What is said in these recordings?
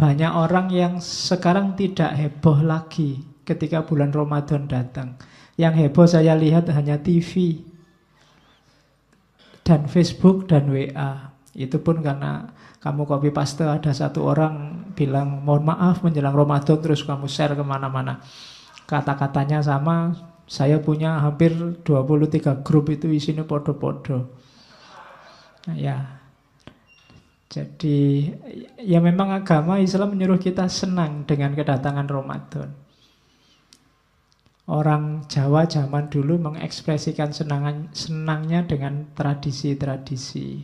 Banyak orang yang sekarang tidak heboh lagi ketika bulan Ramadan datang. Yang heboh saya lihat hanya TV dan Facebook dan WA. Itu pun karena kamu copy paste, ada satu orang bilang mohon maaf menjelang Ramadan, terus kamu share kemana-mana. Kata-katanya sama, saya punya hampir 23 grup itu isinya podo-podo. Nah, ya. Jadi ya memang agama Islam menyuruh kita senang dengan kedatangan Ramadan. Orang Jawa zaman dulu mengekspresikan senangnya dengan tradisi-tradisi.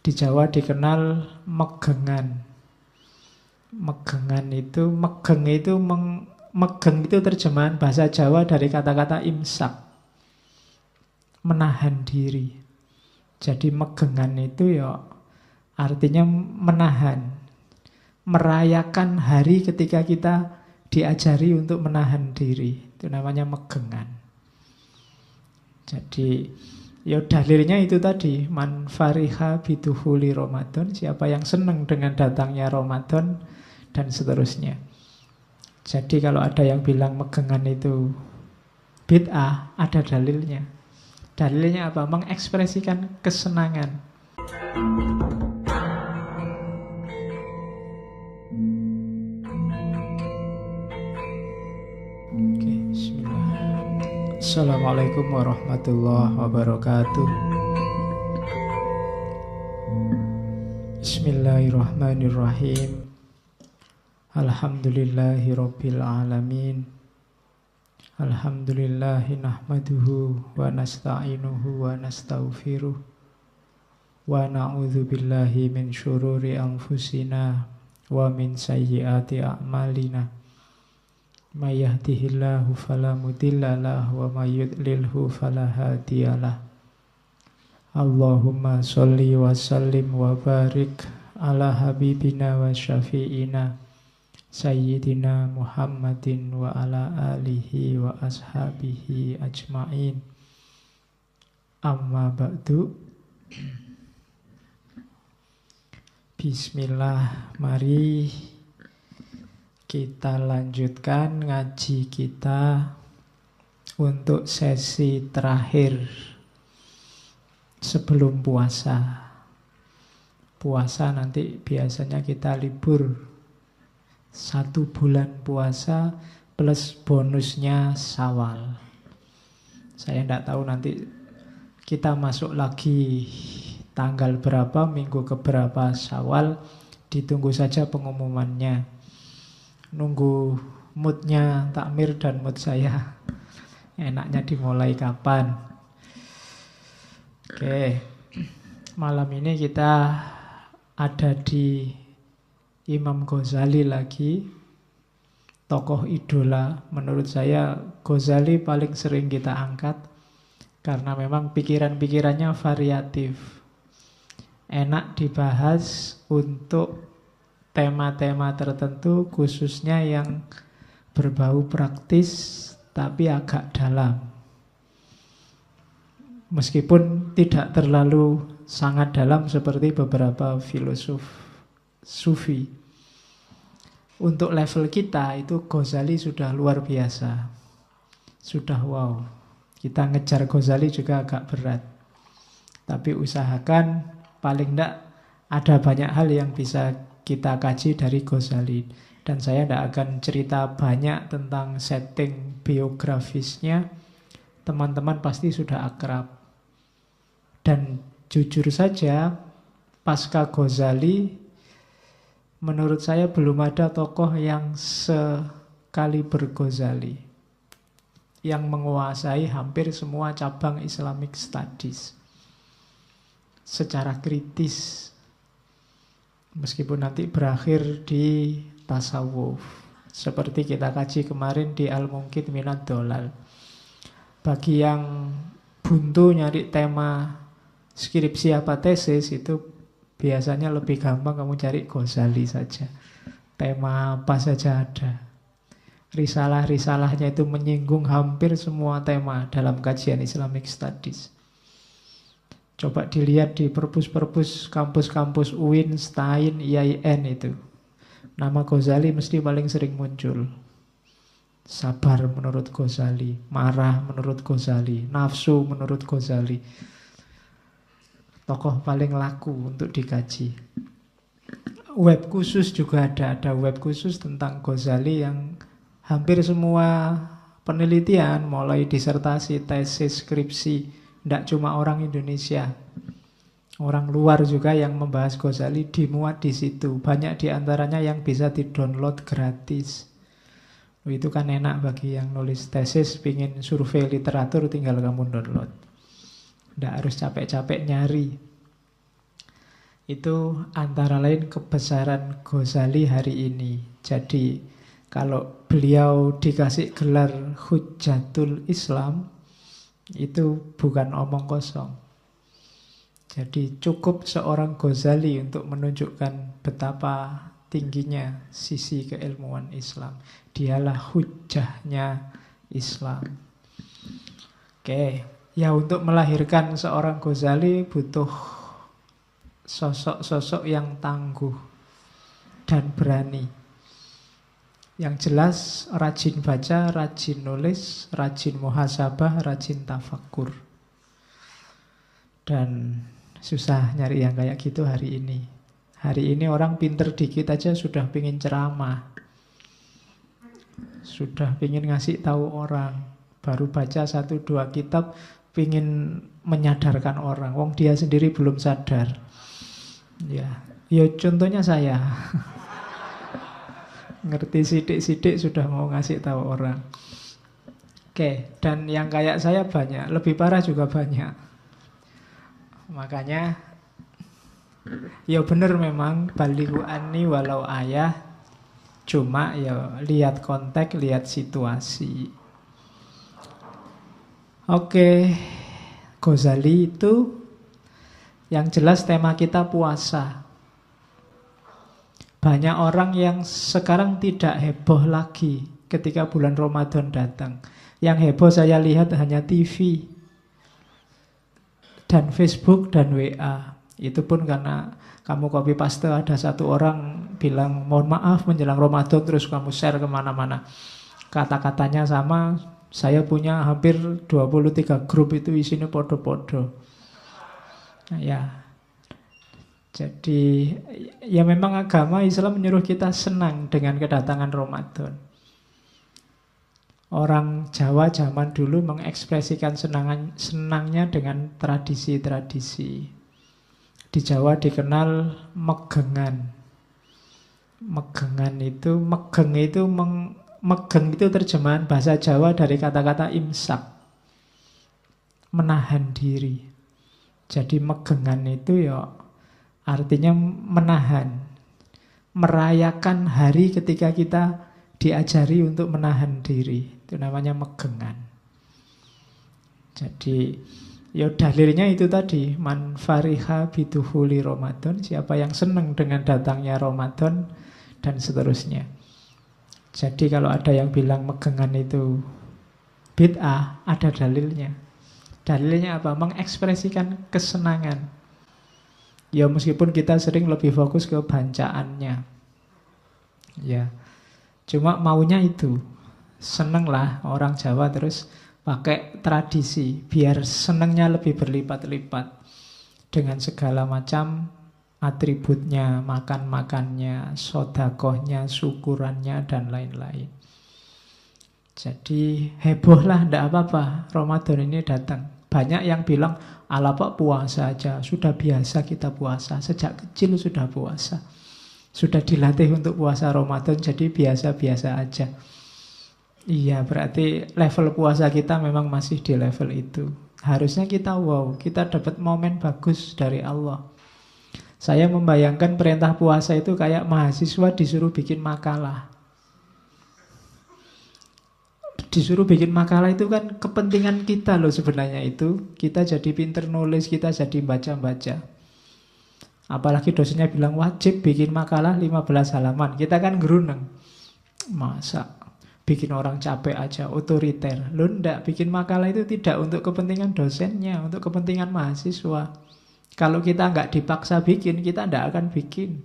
Di Jawa dikenal megengan. Megeng itu terjemahan bahasa Jawa dari kata-kata imsak. Menahan diri. Jadi megengan itu ya artinya menahan, merayakan hari ketika kita diajari untuk menahan diri. Itu namanya megengan. Jadi ya dalilnya itu tadi, man fariha biduhuli Ramadan, siapa yang senang dengan datangnya Ramadan, dan seterusnya. Jadi kalau ada yang bilang megengan itu bid'ah, ada dalilnya. Dalilnya apa? Mengekspresikan kesenangan. Assalamualaikum warahmatullahi wabarakatuh. Bismillahirrahmanirrahim. Alhamdulillahi rabbil alamin. Alhamdulillahi nahmaduhu wa nasta'inuhu wa nasta'ufiruh. Wa na'udhu billahi min syururi anfusina wa min sayyiati a'malina. May yahdihillahu fala mudhillalah wa may yudlilhu fala hadiyalah. Allahumma sholli wa sallim wa barik ala habibina wa syafi'ina Sayyidina Muhammadin wa ala alihi wa ashabihi ajma'in. Amma ba'du. Bismillah, mari kita lanjutkan ngaji kita untuk sesi terakhir sebelum puasa. Puasa nanti biasanya kita libur 1 bulan puasa plus bonusnya Syawal. Saya tidak tahu nanti kita masuk lagi tanggal berapa, minggu keberapa Syawal. Ditunggu saja pengumumannya. Nunggu moodnya takmir dan mood saya. Enaknya dimulai kapan? Oke. Malam ini kita ada di Imam Ghazali lagi. Tokoh idola. Menurut saya Ghazali paling sering kita angkat karena memang pikiran-pikirannya variatif. Enak dibahas untuk tema-tema tertentu, khususnya yang berbau praktis tapi agak dalam. Meskipun tidak terlalu sangat dalam seperti beberapa filosof Sufi. Untuk level kita itu Ghazali sudah luar biasa. Sudah wow. Kita ngejar Ghazali juga agak berat. Tapi usahakan paling tidak ada banyak hal yang bisa kita kaji dari Ghazali. Dan saya tidak akan cerita banyak tentang setting biografisnya. Teman-teman pasti sudah akrab. Dan jujur saja, pasca Ghazali, menurut saya belum ada tokoh yang sekaliber Ghazali, yang menguasai hampir semua cabang Islamic Studies secara kritis. Meskipun nanti berakhir di tasawuf, seperti kita kaji kemarin di Al-Mungkit Minad Dolal. Bagi yang buntu nyari tema skripsi apa tesis, itu biasanya lebih gampang kamu cari Ghazali saja. Tema apa saja ada. Risalah-risalahnya itu menyinggung hampir semua tema dalam kajian Islamic Studies. Coba dilihat di perpus-perpus kampus-kampus UIN, STAIN, IAIN itu. Nama Ghazali mesti paling sering muncul. Sabar menurut Ghazali, marah menurut Ghazali, nafsu menurut Ghazali. Tokoh paling laku untuk dikaji. Web khusus juga ada web khusus tentang Ghazali yang hampir semua penelitian, mulai disertasi, tesis, skripsi, tidak cuma orang Indonesia, orang luar juga yang membahas Ghazali dimuat di situ. Banyak diantaranya yang bisa di-download gratis. Itu kan enak bagi yang nulis tesis, pingin survei literatur, tinggal kamu download. Tidak harus capek-capek nyari. Itu antara lain kebesaran Ghazali hari ini. Jadi kalau beliau dikasih gelar Hujjatul Islam, itu bukan omong kosong. Jadi cukup seorang Ghazali untuk menunjukkan betapa tingginya sisi keilmuan Islam. Dialah hujjahnya Islam. Oke, ya untuk melahirkan seorang Ghazali butuh sosok-sosok yang tangguh dan berani. Yang jelas rajin baca, rajin nulis, rajin muhasabah, rajin tafakkur. Dan susah nyari yang kayak gitu hari ini. Hari ini orang pinter dikit aja sudah pingin ceramah, sudah pingin ngasih tahu orang. Baru baca 1-2 kitab pingin menyadarkan orang. Wong dia sendiri belum sadar. Ya contohnya saya. Ngerti sidik-sidik sudah mau ngasih tahu orang. Oke, dan yang kayak saya banyak, lebih parah juga banyak. Makanya ya bener memang balighu anni walau ayah. Cuma ya lihat konteks, lihat situasi. Oke, Ghazali itu yang jelas tema kita puasa. Banyak orang yang sekarang tidak heboh lagi ketika bulan Ramadan datang. Yang heboh saya lihat hanya TV dan Facebook dan WA. Itu pun karena kamu copy paste, ada satu orang bilang mohon maaf menjelang Ramadan, terus kamu share kemana-mana. Kata-katanya sama, saya punya hampir 23 grup itu isinya podo-podo. Ya, jadi ya memang agama Islam menyuruh kita senang dengan kedatangan Ramadan. Orang Jawa zaman dulu mengekspresikan senangnya dengan tradisi-tradisi. Di Jawa dikenal megengan. Megengan itu, megeng itu terjemahan bahasa Jawa dari kata-kata imsak, menahan diri. Jadi megengan itu ya artinya menahan, merayakan hari ketika kita diajari untuk menahan diri. Itu namanya megengan. Jadi ya dalilnya itu tadi, man fariha biduhuli Ramadan, siapa yang senang dengan datangnya Ramadan, dan seterusnya. Jadi kalau ada yang bilang megengan itu bid'ah, ada dalilnya. Dalilnya apa? Mengekspresikan kesenangan. Ya meskipun kita sering lebih fokus ke bancaannya. Ya, cuma maunya itu. Seneng lah orang Jawa terus pakai tradisi biar senengnya lebih berlipat-lipat dengan segala macam atributnya, makan-makannya, sodakohnya, syukurannya, dan lain-lain. Jadi heboh lah, tidak apa-apa Ramadan ini datang. Banyak yang bilang ala pak puasa aja, sudah biasa kita puasa, sejak kecil sudah puasa, sudah dilatih untuk puasa Ramadan, jadi biasa-biasa aja. Iya, berarti level puasa kita memang masih di level itu. Harusnya kita wow, kita dapat momen bagus dari Allah. Saya membayangkan perintah puasa itu kayak mahasiswa disuruh bikin makalah. Disuruh bikin makalah itu kan kepentingan kita loh sebenarnya itu. Kita jadi pinter nulis, kita jadi baca-baca. Apalagi dosennya bilang wajib bikin makalah 15 halaman. Kita kan geruneng. Masa bikin orang capek aja, otoriter. Loh enggak, bikin makalah itu tidak untuk kepentingan dosennya, untuk kepentingan mahasiswa. Kalau kita nggak dipaksa bikin, kita nggak akan bikin.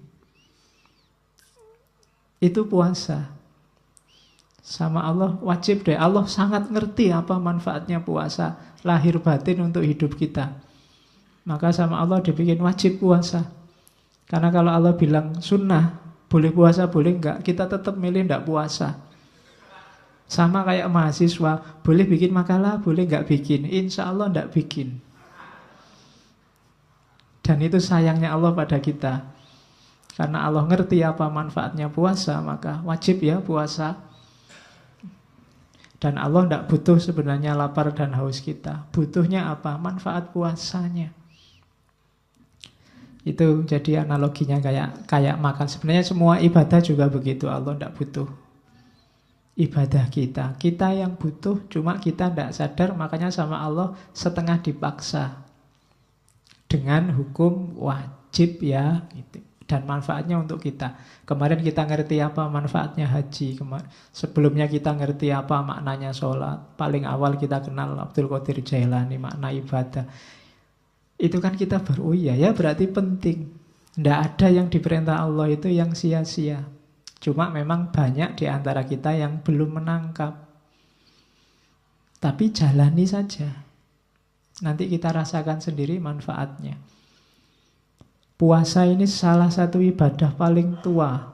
itu puasa. Sama Allah wajib deh. Allah sangat ngerti apa manfaatnya puasa lahir batin untuk hidup kita. Maka sama Allah dibikin wajib puasa. Karena kalau Allah bilang sunnah, boleh puasa, boleh enggak, kita tetap milih enggak puasa. Sama kayak mahasiswa, boleh bikin makalah, boleh enggak bikin. Insya Allah enggak bikin. Dan itu sayangnya Allah pada kita. Karena Allah ngerti apa manfaatnya puasa, maka wajib ya puasa. Dan Allah tidak butuh sebenarnya lapar dan haus kita. Butuhnya apa? Manfaat puasanya. Itu jadi analoginya kayak makan. Sebenarnya semua ibadah juga begitu. Allah tidak butuh ibadah kita. Kita yang butuh, cuma kita tidak sadar. Makanya sama Allah setengah dipaksa dengan hukum wajib ya gitu. Dan manfaatnya untuk kita. Kemarin kita ngerti apa manfaatnya haji. Sebelumnya kita ngerti apa maknanya sholat. Paling awal kita kenal Abdul Qadir Jailani, makna ibadah. Itu kan kita baru, oh iya ya berarti penting. Tidak ada yang diperintah Allah itu yang sia-sia. Cuma memang banyak di antara kita yang belum menangkap. Tapi jalani saja. Nanti kita rasakan sendiri manfaatnya. Puasa ini salah satu ibadah paling tua.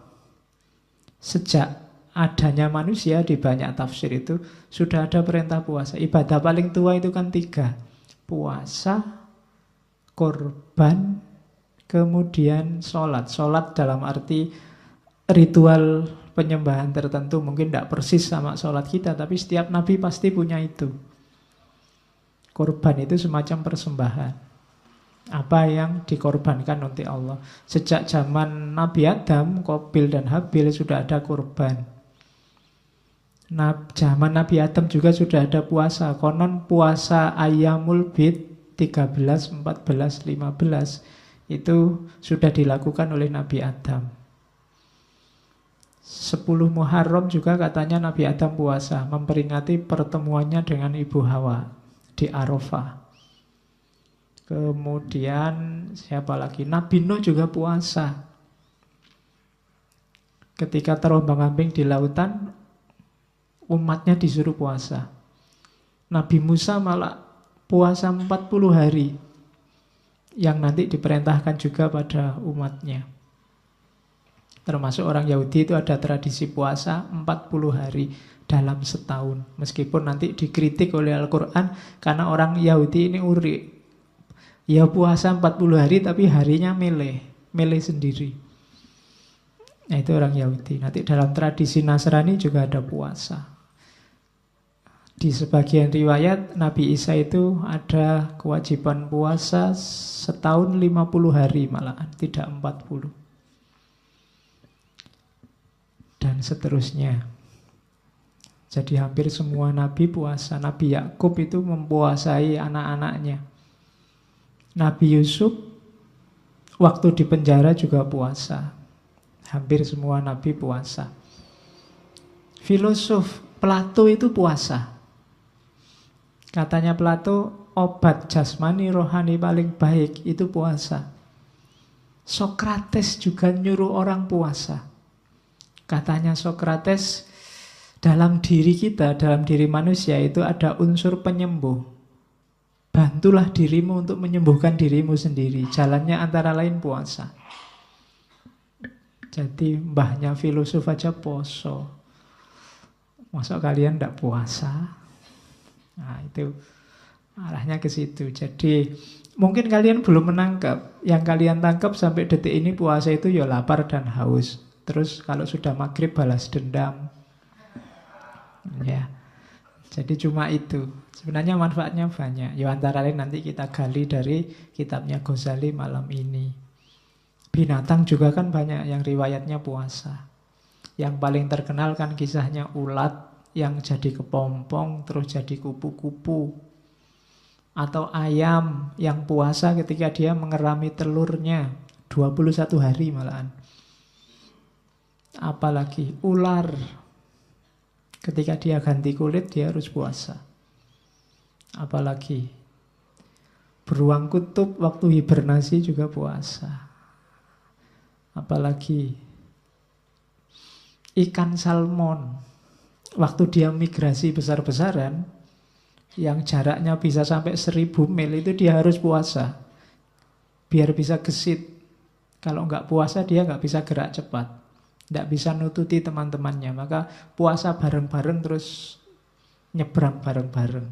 Sejak adanya manusia di banyak tafsir itu sudah ada perintah puasa. Ibadah paling tua itu kan 3. Puasa, korban, kemudian sholat. Sholat dalam arti ritual penyembahan tertentu. Mungkin tidak persis sama sholat kita, tapi setiap nabi pasti punya itu. Korban itu semacam persembahan. Apa yang dikorbankan untuk Allah. Sejak zaman Nabi Adam, Qabil dan Habil sudah ada korban. Zaman Nabi Adam juga sudah ada puasa. Konon puasa Ayyamul Bid 13, 14, 15 itu sudah dilakukan oleh Nabi Adam. 10 Muharram juga katanya Nabi Adam puasa, memperingati pertemuannya dengan Ibu Hawa di Arafah. Kemudian siapa lagi? Nabi Nuh juga puasa. Ketika terombang-ambing di lautan, umatnya disuruh puasa. Nabi Musa malah puasa 40 hari, yang nanti diperintahkan juga pada umatnya. Termasuk orang Yahudi itu ada tradisi puasa 40 hari dalam setahun. Meskipun nanti dikritik oleh Al-Quran, karena orang Yahudi ini urik. Ya puasa 40 hari tapi harinya milih sendiri. Nah itu orang Yahudi. Nanti dalam tradisi Nasrani juga ada puasa. Di sebagian riwayat Nabi Isa itu ada kewajiban puasa setahun 50 hari malahan, tidak 40. Dan seterusnya. Jadi hampir semua Nabi puasa. Nabi Yakub itu mempuasai anak-anaknya. Nabi Yusuf waktu di penjara juga puasa. Hampir semua Nabi puasa. Filosof Plato itu puasa. Katanya Plato, obat jasmani rohani paling baik itu puasa. Sokrates juga nyuruh orang puasa. Katanya Sokrates, dalam diri kita, dalam diri manusia itu ada unsur penyembuh. Bantulah dirimu untuk menyembuhkan dirimu sendiri. Jalannya antara lain puasa. Jadi mbahnya filosof aja poso. Masa kalian tidak puasa? Nah itu arahnya ke situ. Jadi mungkin kalian belum menangkap. Yang kalian tangkap sampai detik ini puasa itu ya lapar dan haus. Terus kalau sudah maghrib balas dendam. Ya. Jadi cuma itu. Sebenarnya manfaatnya banyak. Ya antara lain nanti kita gali dari kitabnya Ghazali malam ini. Binatang juga kan banyak yang riwayatnya puasa. Yang paling terkenal kan kisahnya ulat yang jadi kepompong terus jadi kupu-kupu. Atau ayam yang puasa ketika dia mengerami telurnya 21 hari malahan. Apalagi ular, ketika dia ganti kulit dia harus puasa. Apalagi beruang kutub waktu hibernasi juga puasa. Apalagi ikan salmon. Waktu dia migrasi besar-besaran, yang jaraknya bisa sampai 1000 mil, itu dia harus puasa. Biar bisa gesit. Kalau nggak puasa dia nggak bisa gerak cepat. Nggak bisa nututi teman-temannya. Maka puasa bareng-bareng terus nyebrang bareng-bareng.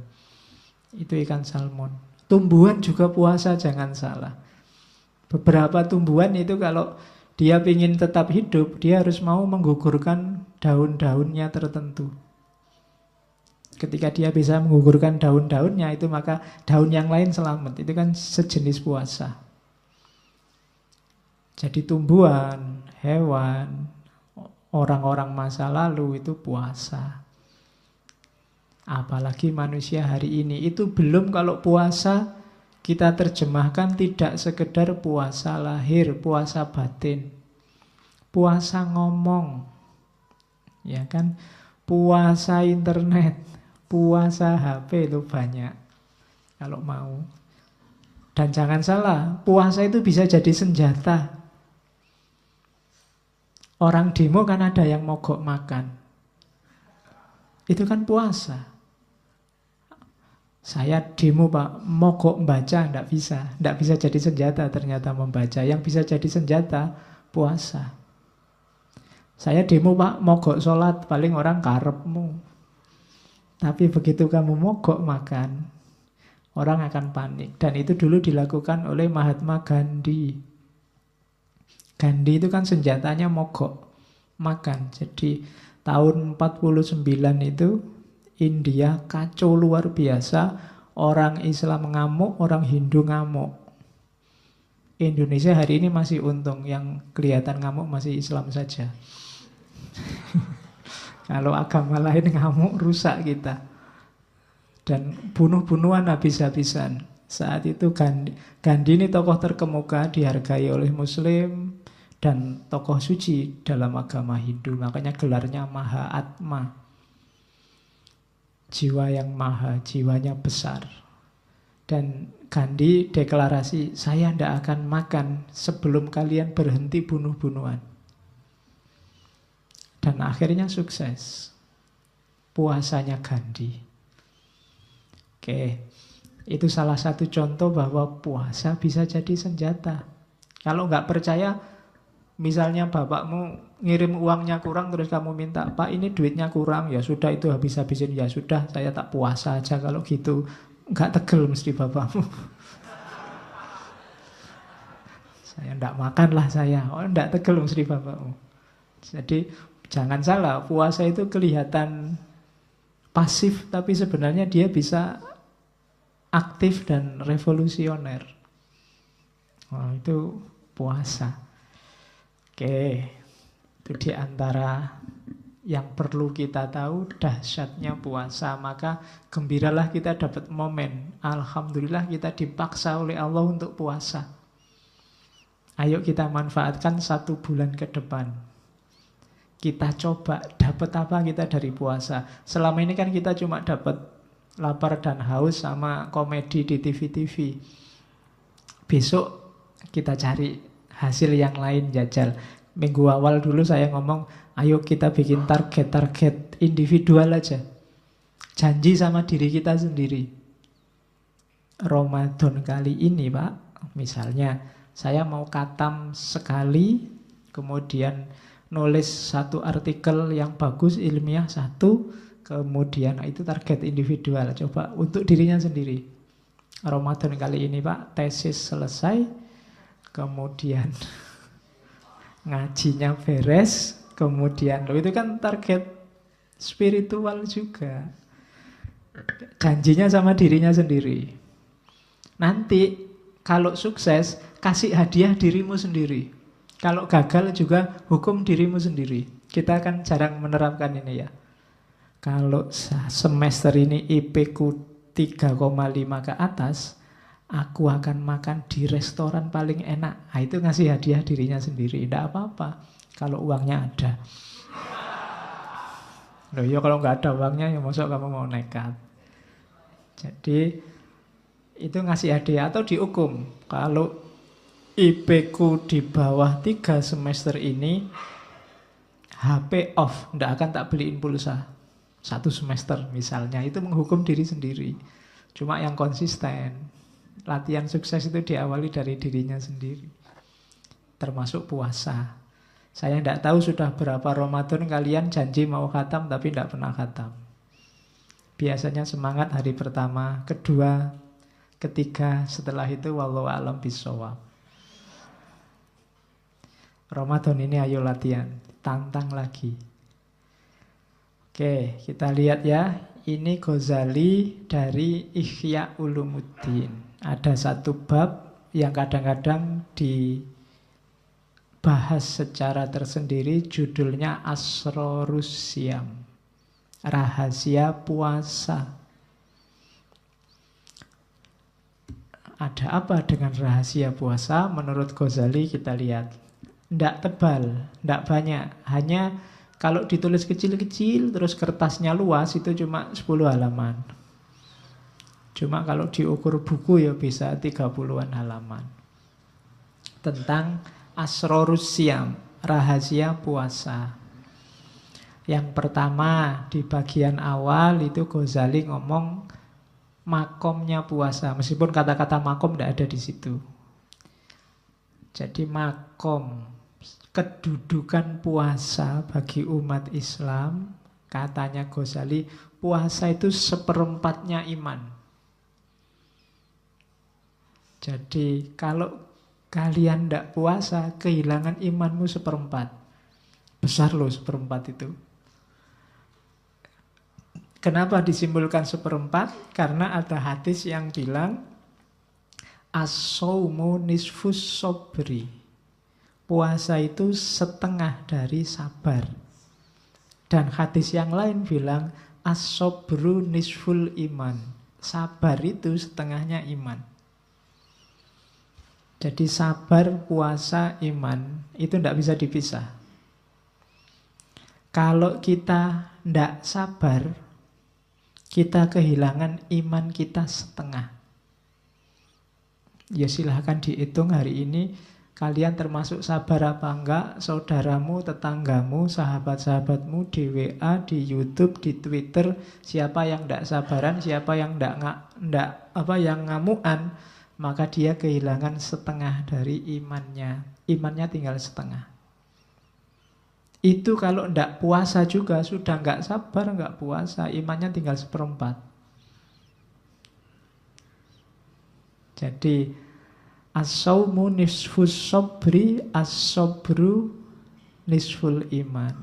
Itu ikan salmon. Tumbuhan juga puasa, jangan salah. Beberapa tumbuhan itu kalau dia ingin tetap hidup, dia harus mau menggugurkan daun-daunnya tertentu. Ketika dia bisa menggugurkan daun-daunnya itu, maka daun yang lain selamat. Itu kan sejenis puasa. Jadi tumbuhan, hewan, orang-orang masa lalu itu puasa. Apalagi manusia hari ini. Itu belum kalau puasa kita terjemahkan tidak sekedar puasa lahir, puasa batin, puasa ngomong, ya kan, puasa internet, puasa HP itu banyak kalau mau. Dan jangan salah, puasa itu bisa jadi senjata. Orang demo kan ada yang mogok makan, itu kan puasa. Saya demo Pak, mogok membaca, enggak bisa jadi senjata ternyata membaca. Yang bisa jadi senjata, puasa. Saya demo Pak, mogok sholat, paling orang karepmu. Tapi begitu kamu mogok makan, orang akan panik. Dan itu dulu dilakukan oleh Mahatma Gandhi. Gandhi itu kan senjatanya mogok makan. Jadi tahun 49 itu India kacau luar biasa. Orang Islam ngamuk, orang Hindu ngamuk. Indonesia hari ini masih untung, yang kelihatan ngamuk masih Islam saja. Kalau agama lain ngamuk, rusak kita. Dan bunuh-bunuhan habis-habisan. Saat itu Gandhi ini tokoh terkemuka, dihargai oleh Muslim, dan tokoh suci dalam agama Hindu. Makanya gelarnya Mahatma. Jiwa yang maha, jiwanya besar. Dan Gandhi deklarasi, saya tidak akan makan sebelum kalian berhenti bunuh-bunuhan. Dan akhirnya sukses. Puasanya Gandhi. Oke, itu salah satu contoh bahwa puasa bisa jadi senjata. Kalau nggak percaya, misalnya bapakmu ngirim uangnya kurang, terus kamu minta, Pak ini duitnya kurang, ya sudah itu habis-habisin, ya sudah saya tak puasa aja kalau gitu. Nggak tegel mesti bapakmu. Saya ndak makan lah saya, oh ndak tegel mesti bapakmu. Jadi jangan salah, puasa itu kelihatan pasif, tapi sebenarnya dia bisa aktif dan revolusioner. Oh, itu puasa. Oke. Itu diantara yang perlu kita tahu dahsyatnya puasa. Maka gembiralah kita dapat momen. Alhamdulillah kita dipaksa oleh Allah untuk puasa. Ayo kita manfaatkan 1 bulan ke depan. Kita coba dapat apa kita dari puasa. Selama ini kan kita cuma dapat lapar dan haus sama komedi di TV-TV. Besok kita cari hasil yang lain, jajal. Minggu awal dulu saya ngomong, ayo kita bikin target-target individual aja. Janji sama diri kita sendiri. Ramadan kali ini Pak, misalnya saya mau khatam sekali, kemudian nulis 1 artikel yang bagus, ilmiah 1, kemudian itu target individual. Coba untuk dirinya sendiri. Ramadan kali ini Pak, tesis selesai, kemudian ngajinya beres, kemudian itu kan target spiritual juga. Janjinya sama dirinya sendiri. Nanti kalau sukses, kasih hadiah dirimu sendiri. Kalau gagal juga hukum dirimu sendiri. Kita kan jarang menerapkan ini ya. Kalau semester ini IP ku 3,5 ke atas, aku akan makan di restoran paling enak. Nah, itu ngasih hadiah dirinya sendiri. Tidak apa-apa kalau uangnya ada. Loh ya kalau nggak ada uangnya, ya masa kamu mau nekat. Jadi itu ngasih hadiah atau dihukum. Kalau IP ku di bawah 3 semester ini, HP off, ndak akan tak beliin pulsa 1 semester misalnya. Itu menghukum diri sendiri. Cuma yang konsisten, latihan sukses itu diawali dari dirinya sendiri. Termasuk puasa. Saya ndak tahu sudah berapa Ramadan kalian janji mau khatam tapi ndak pernah khatam. Biasanya semangat hari pertama, kedua, ketiga, setelah itu wallahu a'lam bishawab. Ramadan ini ayo latihan, tantang lagi. Oke, kita lihat ya. Ini Ghazali dari Ihya Ulumuddin. Ada satu bab yang kadang-kadang dibahas secara tersendiri, judulnya Asrorus Syam, rahasia puasa. Ada apa dengan rahasia puasa? Menurut Ghazali kita lihat. Tidak tebal, tidak banyak. Hanya kalau ditulis kecil-kecil, terus kertasnya luas, itu cuma 10 halaman. Cuma kalau diukur buku ya bisa 30-an halaman. Tentang Asrorus Syam, rahasia puasa. Yang pertama, di bagian awal itu Ghazali ngomong makomnya puasa. Meskipun kata-kata makom tidak ada di situ. Jadi makom, kedudukan puasa bagi umat Islam, katanya Ghazali, puasa itu 1/4-nya iman. Jadi kalau kalian tidak puasa, kehilangan imanmu 1/4. Besar loh 1/4 itu. Kenapa disimpulkan 1/4? Karena ada hadis yang bilang as-shaumu nisfus sobri. Puasa itu setengah dari sabar. Dan hadis yang lain bilang as-sobru nisful iman. Sabar itu setengahnya iman. Jadi sabar, puasa, iman itu tidak bisa dipisah. Kalau kita tidak sabar, kita kehilangan iman kita setengah. Ya silahkan dihitung hari ini kalian termasuk sabar apa enggak. Saudaramu, tetanggamu, sahabat-sahabatmu di WA, di YouTube, di Twitter, siapa yang tidak sabaran, siapa yang yang ngamuan, maka dia kehilangan setengah dari imannya. Imannya tinggal setengah. Itu kalau tidak puasa juga, sudah nggak sabar, nggak puasa, imannya tinggal 1/4. Jadi as-shaumu nisfus sobri, as-sobru nisful iman.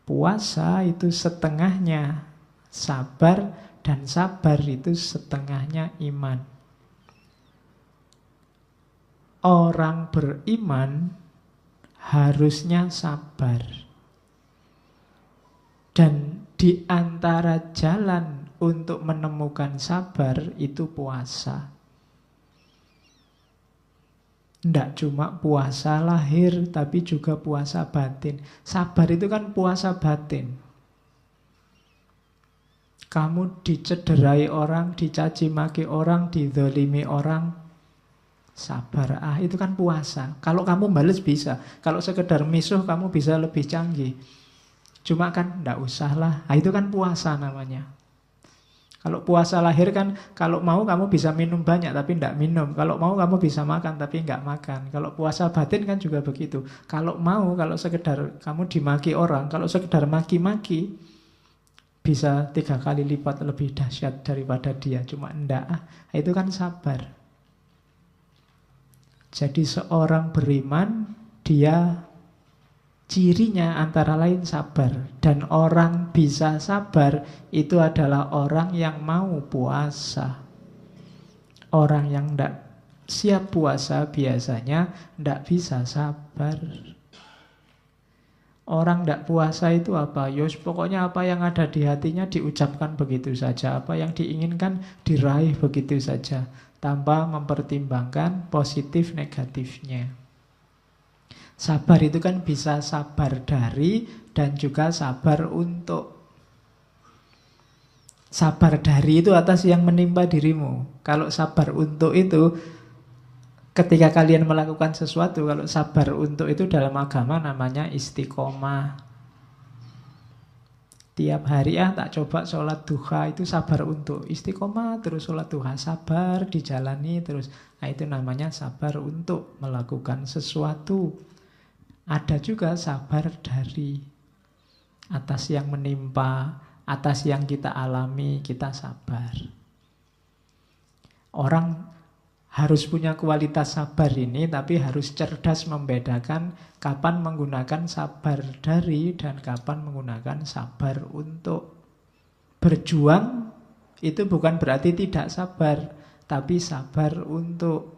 Puasa itu setengahnya sabar, dan sabar itu setengahnya iman. Orang beriman harusnya sabar. Dan di antara jalan untuk menemukan sabar itu puasa. Tidak cuma puasa lahir, tapi juga puasa batin. Sabar itu kan puasa batin. Kamu dicederai orang, dicaci maki orang, dizalimi orang, sabar, itu kan puasa. Kalau kamu bales bisa. Kalau sekedar misuh kamu bisa lebih canggih. Cuma kan enggak usah lah. Itu kan puasa namanya. Kalau puasa lahir kan, kalau mau kamu bisa minum banyak tapi enggak minum. Kalau mau kamu bisa makan tapi enggak makan. Kalau puasa batin kan juga begitu. Kalau mau, kalau sekedar kamu dimaki orang, kalau sekedar maki-maki, bisa 3 kali lipat lebih dahsyat daripada dia. Cuma enggak. Itu kan sabar. Jadi seorang beriman, dia cirinya antara lain sabar. Dan orang bisa sabar itu adalah orang yang mau puasa. Orang yang tidak siap puasa biasanya tidak bisa sabar. Orang tidak puasa itu apa? Yos, pokoknya apa yang ada di hatinya diucapkan begitu saja. Apa yang diinginkan diraih begitu saja, tanpa mempertimbangkan positif negatifnya. Sabar itu kan bisa sabar dari dan juga sabar untuk. Sabar dari itu atas yang menimpa dirimu. Kalau sabar untuk itu Ketika kalian melakukan sesuatu, kalau sabar untuk itu dalam agama namanya istiqomah. Tiap hari tak coba sholat duha, itu sabar untuk. Istiqomah terus sholat duha, sabar dijalani terus. Nah itu namanya sabar untuk melakukan sesuatu. Ada juga sabar dari atas yang menimpa, atas yang kita alami, kita sabar. Orang harus punya kualitas sabar ini, tapi harus cerdas membedakan kapan menggunakan sabar dari dan kapan menggunakan sabar untuk. Berjuang itu bukan berarti tidak sabar, tapi sabar untuk.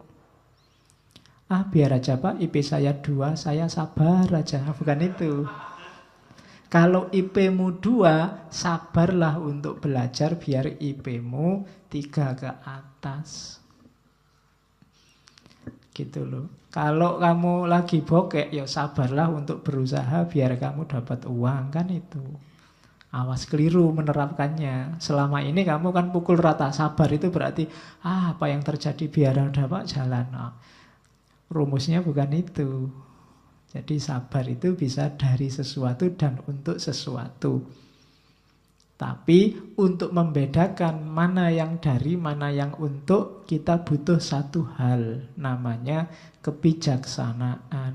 Biar aja Pak, IP saya 2, saya sabar aja. Bukan itu. Kalau IP-mu 2, sabarlah untuk belajar biar IP-mu 3 ke atas. Gitu loh. Kalau kamu lagi bokek, ya sabarlah untuk berusaha biar kamu dapat uang, kan itu. Awas keliru menerapkannya. Selama ini kamu kan pukul rata. Sabar itu berarti apa yang terjadi biar dapat jalan. Rumusnya bukan itu. Jadi sabar itu bisa dari sesuatu dan untuk sesuatu. Tapi untuk membedakan mana yang dari, mana yang untuk, kita butuh satu hal, namanya kebijaksanaan.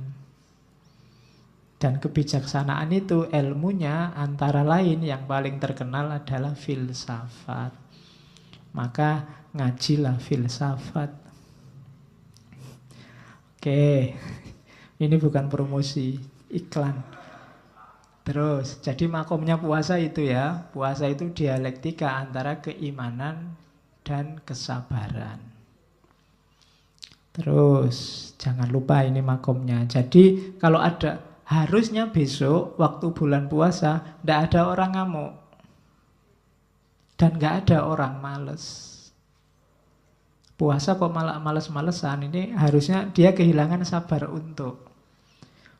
Dan kebijaksanaan itu ilmunya antara lain yang paling terkenal adalah filsafat. Maka ngajilah filsafat. Oke, ini bukan promosi, iklan. Terus, jadi makomnya puasa itu ya. Puasa itu dialektika antara keimanan dan kesabaran. Terus, jangan lupa ini makomnya. Jadi, kalau ada, harusnya besok waktu bulan puasa tidak ada orang ngamuk. Dan nggak ada orang males. Puasa kok malah males-malesan, ini harusnya dia kehilangan sabar untuk.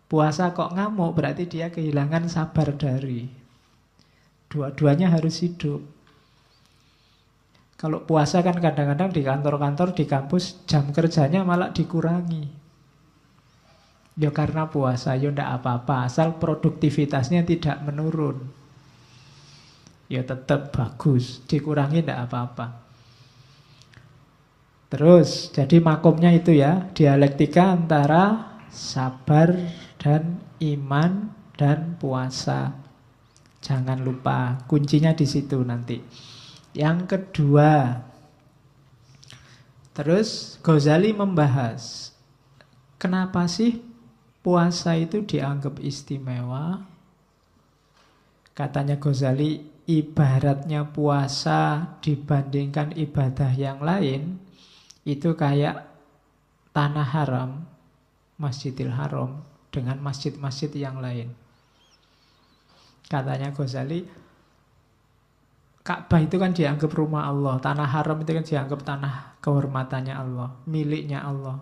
Puasa kok ngamuk, berarti dia kehilangan sabar dari. Dua-duanya harus hidup. Kalau puasa kan kadang-kadang di kantor-kantor, di kampus, jam kerjanya malah dikurangi. Ya karena puasa, ya ndak apa-apa, asal produktivitasnya tidak menurun. Ya tetap bagus, dikurangi ndak apa-apa. Terus, jadi makomnya itu ya, dialektika antara sabar dan iman dan puasa. Jangan lupa, kuncinya di situ nanti. Yang kedua, terus Ghazali membahas kenapa sih puasa itu dianggap istimewa. Katanya Ghazali, ibaratnya puasa dibandingkan ibadah yang lain itu kayak tanah haram, Masjidil Haram, dengan masjid-masjid yang lain. Katanya Ghazali, Ka'bah itu kan dianggap rumah Allah, tanah haram itu kan dianggap tanah kehormatannya Allah, miliknya Allah.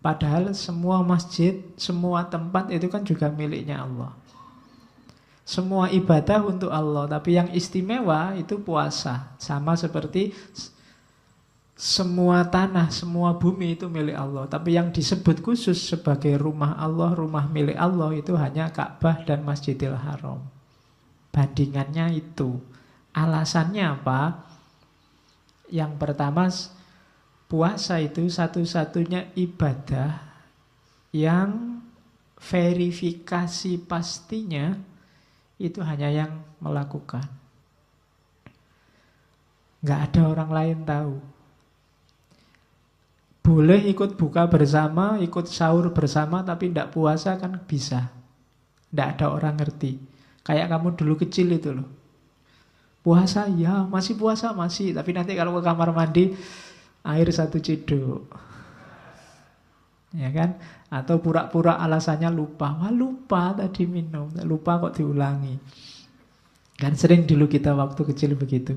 Padahal semua masjid, semua tempat itu kan juga miliknya Allah. Semua ibadah untuk Allah, tapi yang istimewa itu puasa. Sama seperti semua tanah, semua bumi itu milik Allah. Tapi yang disebut khusus sebagai rumah Allah, rumah milik Allah itu hanya Ka'bah dan Masjidil Haram. Bandingannya itu. Alasannya apa? Yang pertama, puasa itu satu-satunya ibadah yang verifikasi pastinya itu hanya yang melakukan. Nggak ada orang lain tahu. Boleh ikut buka bersama, ikut sahur bersama, tapi tidak puasa kan bisa. Tidak ada orang ngerti. Kayak kamu dulu kecil itu loh. Puasa, ya masih puasa, masih. Tapi nanti kalau ke kamar mandi, air 1 ciduk. Ya kan? Atau pura-pura alasannya lupa. Wah lupa tadi minum, lupa kok diulangi. Kan sering dulu kita waktu kecil begitu.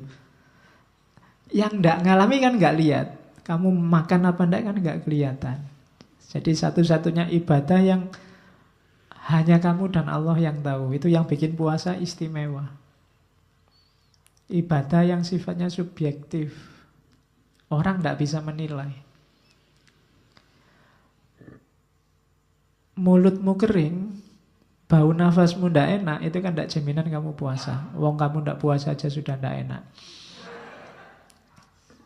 Yang tidak ngalami kan nggak lihat. Kamu makan apa enggak kan nggak kelihatan. Jadi satu-satunya ibadah yang hanya kamu dan Allah yang tahu. Itu yang bikin puasa istimewa. Ibadah yang sifatnya subjektif. Orang tidak bisa menilai. mulutmu kering, bau nafasmu ndak enak, itu kan ndak jaminan kamu puasa. Wong kamu ndak puasa aja sudah ndak enak.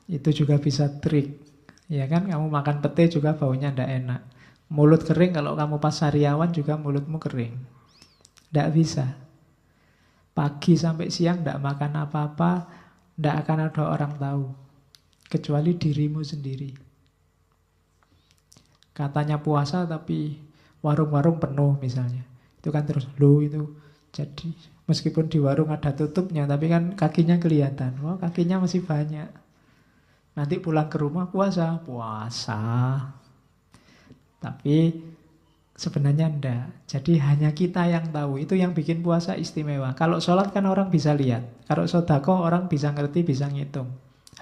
Itu juga bisa trik. Ya kan, kamu makan pete juga baunya ndak enak. Mulut kering, kalau kamu pas sariawan juga mulutmu kering. Ndak bisa. Pagi sampai siang ndak makan apa-apa, ndak akan ada orang tahu. Kecuali dirimu sendiri. Katanya puasa tapi warung-warung penuh misalnya. Itu kan terus, loh itu. Jadi meskipun di warung ada tutupnya, tapi kan kakinya kelihatan. Wah, kakinya masih banyak. Nanti pulang ke rumah puasa. Tapi sebenarnya enggak. Jadi hanya kita yang tahu. Itu yang bikin puasa istimewa. Kalau sholat kan orang bisa lihat. Kalau sedekah orang bisa ngerti, bisa ngitung.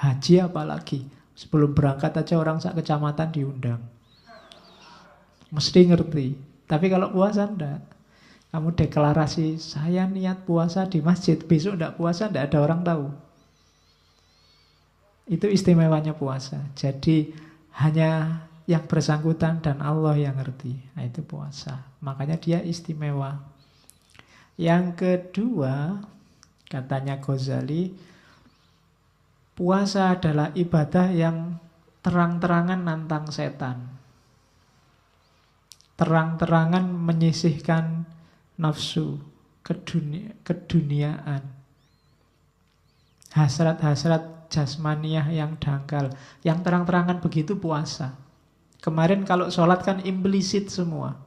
Haji apalagi. Sebelum berangkat aja orang sak kecamatan diundang. Mesti ngerti. Tapi kalau puasa enggak. Kamu deklarasi, saya niat puasa di masjid. Besok enggak puasa, enggak ada orang tahu. Itu istimewanya puasa. Jadi hanya yang bersangkutan dan Allah yang ngerti. Nah, itu puasa. Makanya dia istimewa. Yang kedua, katanya Ghazali, puasa adalah ibadah yang terang-terangan nantang setan. Terang-terangan menyisihkan nafsu, keduniaan. Hasrat-hasrat jasmaniah yang dangkal. Yang terang-terangan begitu puasa. Kemarin kalau sholat kan implisit semua.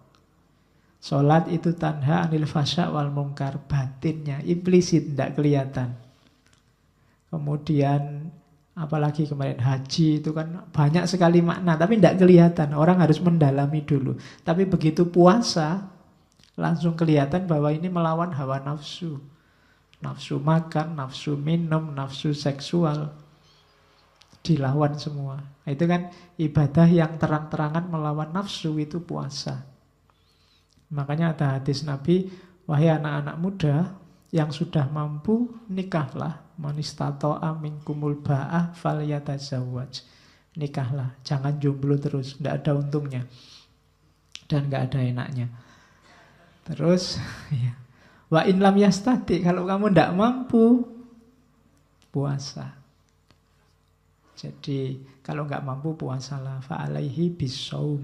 Sholat itu tanha anil fasya wal mungkar. Batinnya, implisit, tidak kelihatan. Kemudian apalagi kemarin haji itu kan banyak sekali makna. Tapi tidak kelihatan, orang harus mendalami dulu. Tapi begitu puasa, langsung kelihatan bahwa ini melawan hawa nafsu. Nafsu makan, nafsu minum, nafsu seksual. Dilawan semua. Nah, itu kan ibadah yang terang-terangan melawan nafsu, itu puasa. Makanya ada hadis Nabi, wahai anak-anak muda yang sudah mampu, nikahlah. Man istata'a minkumul ba'ah falyatazawwaj. Nikahlah, jangan jomblo terus, tidak ada untungnya dan tidak ada enaknya. Terus ya. Wa in lam yastati, kalau kamu tidak mampu, puasa. Jadi kalau nggak mampu puasalah, fa'alaihi bisaum.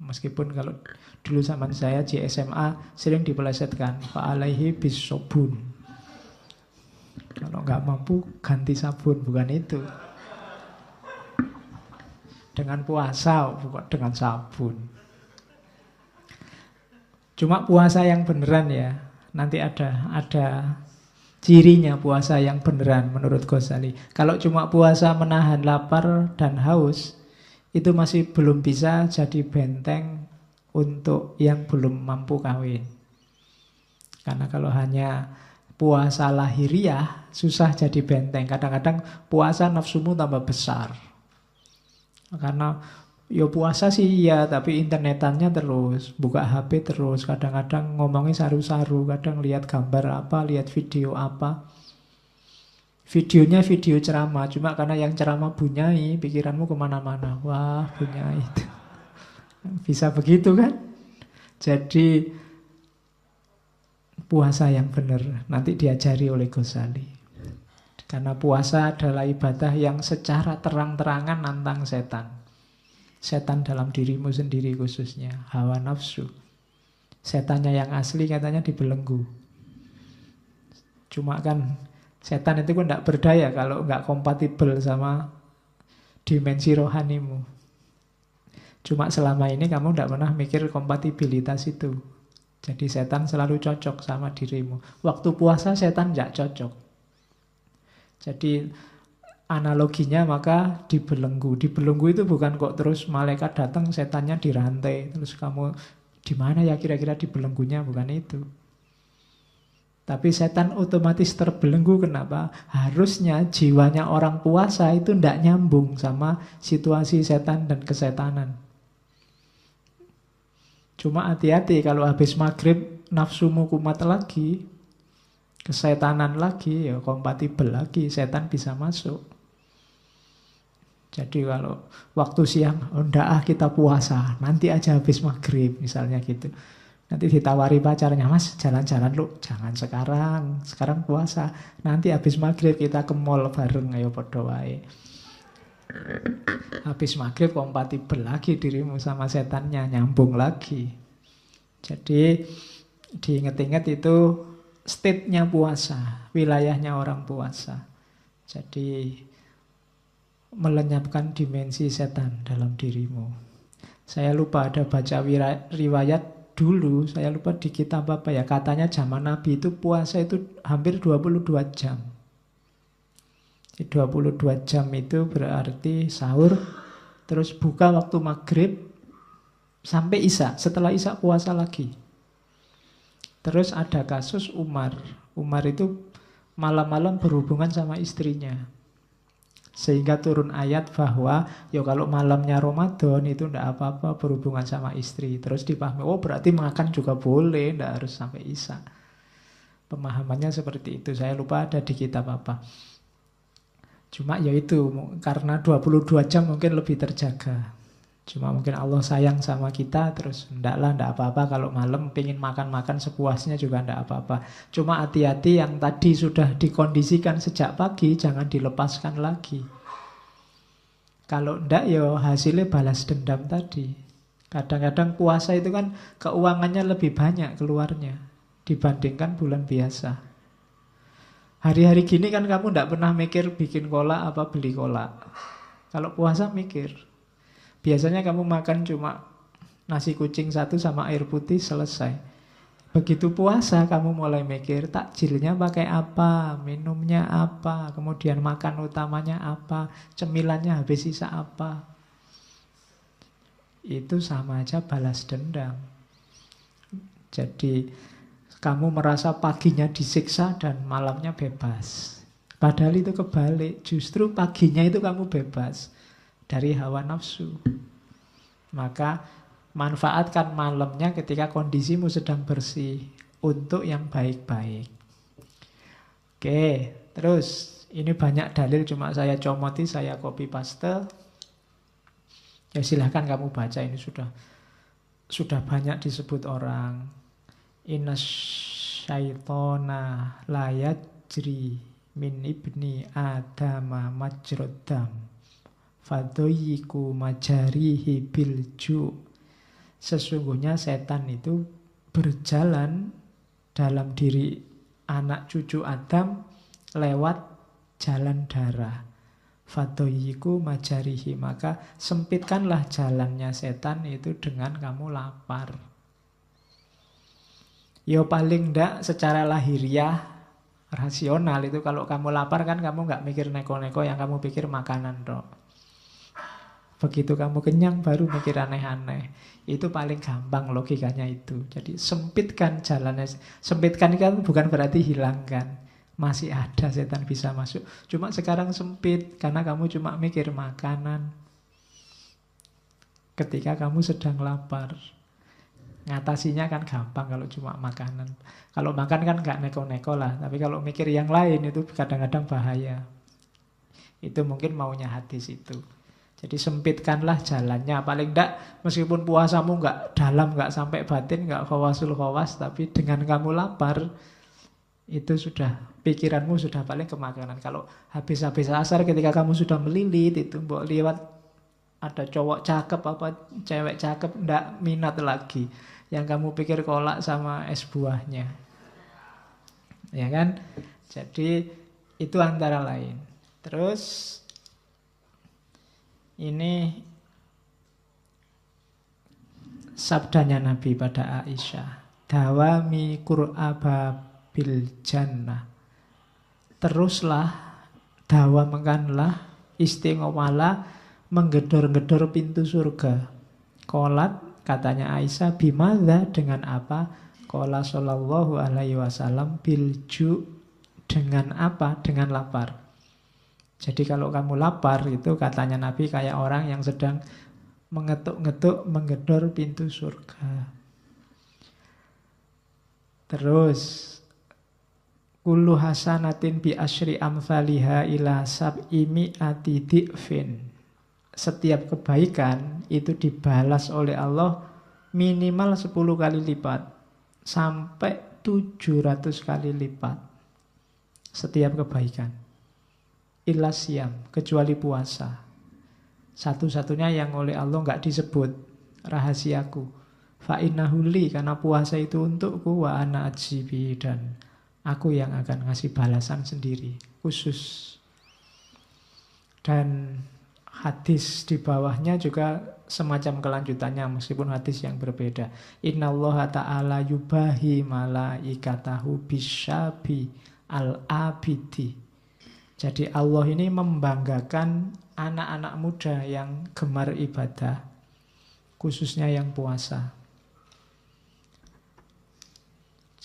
Meskipun kalau dulu zaman saya di SMA sering dipelesetkan, fa'alaihi bisobun. Kalau nggak mampu ganti sabun, bukan itu. Dengan puasa, bukan dengan sabun. Cuma puasa yang beneran ya. Nanti ada cirinya puasa yang beneran menurut Ghazali. Kalau cuma puasa menahan lapar dan haus, itu masih belum bisa jadi benteng untuk yang belum mampu kawin. Karena kalau hanya puasa lahiriah, susah jadi benteng. Kadang-kadang puasa nafsumu tambah besar. Karena ya puasa sih iya, tapi internetannya terus, buka HP terus, kadang-kadang ngomongnya saru-saru, kadang lihat gambar apa, lihat video apa. Videonya video ceramah, cuma karena yang ceramah bunyai, pikiranmu kemana-mana. Wah, bunyai itu. Bisa begitu kan? Jadi puasa yang benar nanti diajari oleh Ghazali. Karena puasa adalah ibadah yang secara terang-terangan nantang setan. Setan dalam dirimu sendiri khususnya, hawa nafsu. Setannya yang asli katanya dibelenggu. Cuma kan setan itu kan tidak berdaya kalau nggak kompatibel sama dimensi rohanimu. Cuma selama ini kamu tidak pernah mikir kompatibilitas itu. Jadi setan selalu cocok sama dirimu. Waktu puasa setan tidak cocok. Jadi analoginya maka dibelenggu. Dibelenggu itu bukan kok terus malaikat datang setannya dirantai. Terus kamu di mana ya kira-kira dibelenggunya, bukan itu. Tapi setan otomatis terbelenggu. Kenapa? Harusnya jiwanya orang puasa itu tidak nyambung sama situasi setan dan kesetanan. Cuma hati-hati kalau habis maghrib nafsumu kumat lagi, kesetanan lagi, ya kompatibel lagi, setan bisa masuk. Jadi kalau waktu siang, oh ndak kita puasa, nanti aja habis maghrib misalnya gitu. Nanti ditawari pacarnya, mas jalan-jalan lu, jangan sekarang puasa. Nanti habis maghrib kita ke mall bareng, ayo podo wae. Habis maghrib kompatibel lagi dirimu sama setannya, nyambung lagi. Jadi diinget-inget itu state-nya puasa, wilayahnya orang puasa. Jadi melenyapkan dimensi setan dalam dirimu. Saya lupa ada baca riwayat dulu, saya lupa di kitab apa ya, katanya zaman Nabi itu puasa itu hampir 22 jam. 22 jam itu berarti sahur, terus buka waktu maghrib sampai isya, setelah isya puasa lagi. Terus ada kasus Umar. Umar itu malam-malam berhubungan sama istrinya. Sehingga turun ayat bahwa ya kalau malamnya Ramadan itu tidak apa-apa berhubungan sama istri. Terus dipahami, oh berarti makan juga boleh, tidak harus sampai isya. Pemahamannya seperti itu. Saya lupa ada di kitab apa. Cuma ya itu, karena 22 jam mungkin lebih terjaga. Cuma mungkin Allah sayang sama kita, terus ndak apa-apa kalau malam pengen makan-makan sepuasnya juga ndak apa-apa. Cuma hati-hati yang tadi sudah dikondisikan sejak pagi, jangan dilepaskan lagi. Kalau ndak ya hasilnya balas dendam tadi. Kadang-kadang puasa itu kan keuangannya lebih banyak keluarnya dibandingkan bulan biasa. Hari-hari gini kan kamu ndak pernah mikir bikin kolak apa beli kolak. Kalau puasa mikir. Biasanya kamu makan cuma nasi kucing satu sama air putih, selesai. Begitu puasa kamu mulai mikir takjilnya pakai apa, minumnya apa, kemudian makan utamanya apa, cemilannya habis sisa apa. Itu sama aja balas dendam. Jadi kamu merasa paginya disiksa dan malamnya bebas. Padahal itu kebalik, justru paginya itu kamu bebas dari hawa nafsu. Maka manfaatkan malamnya ketika kondisimu sedang bersih untuk yang baik-baik. Oke, terus ini banyak dalil cuma saya comoti, saya copy paste. Ya silahkan kamu baca, ini sudah banyak disebut orang. Innas syaitona la yajri min ibni adama majrodam fadoyiku majarihi bilju. Sesungguhnya setan itu berjalan dalam diri anak cucu Adam lewat jalan darah. Fadoyiku majarihi, maka sempitkanlah jalannya setan itu dengan kamu lapar. Yo paling ndak secara lahiriah rasional itu kalau kamu lapar kan kamu nggak mikir neko-neko, yang kamu pikir makanan dok. Begitu kamu kenyang baru mikir aneh-aneh. Itu paling gampang logikanya itu. Jadi sempitkan jalannya. Sempitkan kan bukan berarti hilangkan. Masih ada setan bisa masuk. Cuma sekarang sempit karena kamu cuma mikir makanan. Ketika kamu sedang lapar, ngatasinya kan gampang kalau cuma makanan. Kalau makan kan gak neko-neko lah. Tapi kalau mikir yang lain itu kadang-kadang bahaya. Itu mungkin maunya hadis itu. Jadi sempitkanlah jalannya. Paling enggak meskipun puasamu enggak dalam, enggak sampai batin, enggak khawasul khawas, tapi dengan kamu lapar, itu sudah, pikiranmu sudah paling ke makanan. Kalau habis-habis asar ketika kamu sudah melilit, itu mbok liwat ada cowok cakep apa cewek cakep, enggak minat lagi. Yang kamu pikir kolak sama es buahnya. Ya kan? Jadi itu antara lain. Terus ini sabdanya Nabi pada Aisyah, dawami qur'aba bil jannah. Teruslah, dawamkanlah, istiqomalah menggedor-gedor pintu surga. Qolat, katanya Aisyah, bimadza, dengan apa? Qala sallallahu alaihi wasallam bilju, dengan apa? Dengan lapar. Jadi kalau kamu lapar itu katanya Nabi kayak orang yang sedang mengetuk-ngetuk menggedor pintu surga. Terus kullu hasanatin bi asyri amthaliha ila sab'i mi'ati di'fin. setiap kebaikan itu dibalas oleh Allah minimal 10 kali lipat sampai 700 kali lipat setiap kebaikan. Illa siyam, kecuali puasa. Satu-satunya yang oleh Allah nggak disebut, rahasiaku. Fa innahu li, karena puasa itu untukku, wa ana ajibi, dan aku yang akan ngasih balasan sendiri, khusus. Dan hadis di bawahnya juga semacam kelanjutannya, meskipun hadis yang berbeda. Innallaha ta'ala yubahi malaikatahu bisyabi al-abidi. Jadi Allah ini membanggakan anak-anak muda yang gemar ibadah, khususnya yang puasa.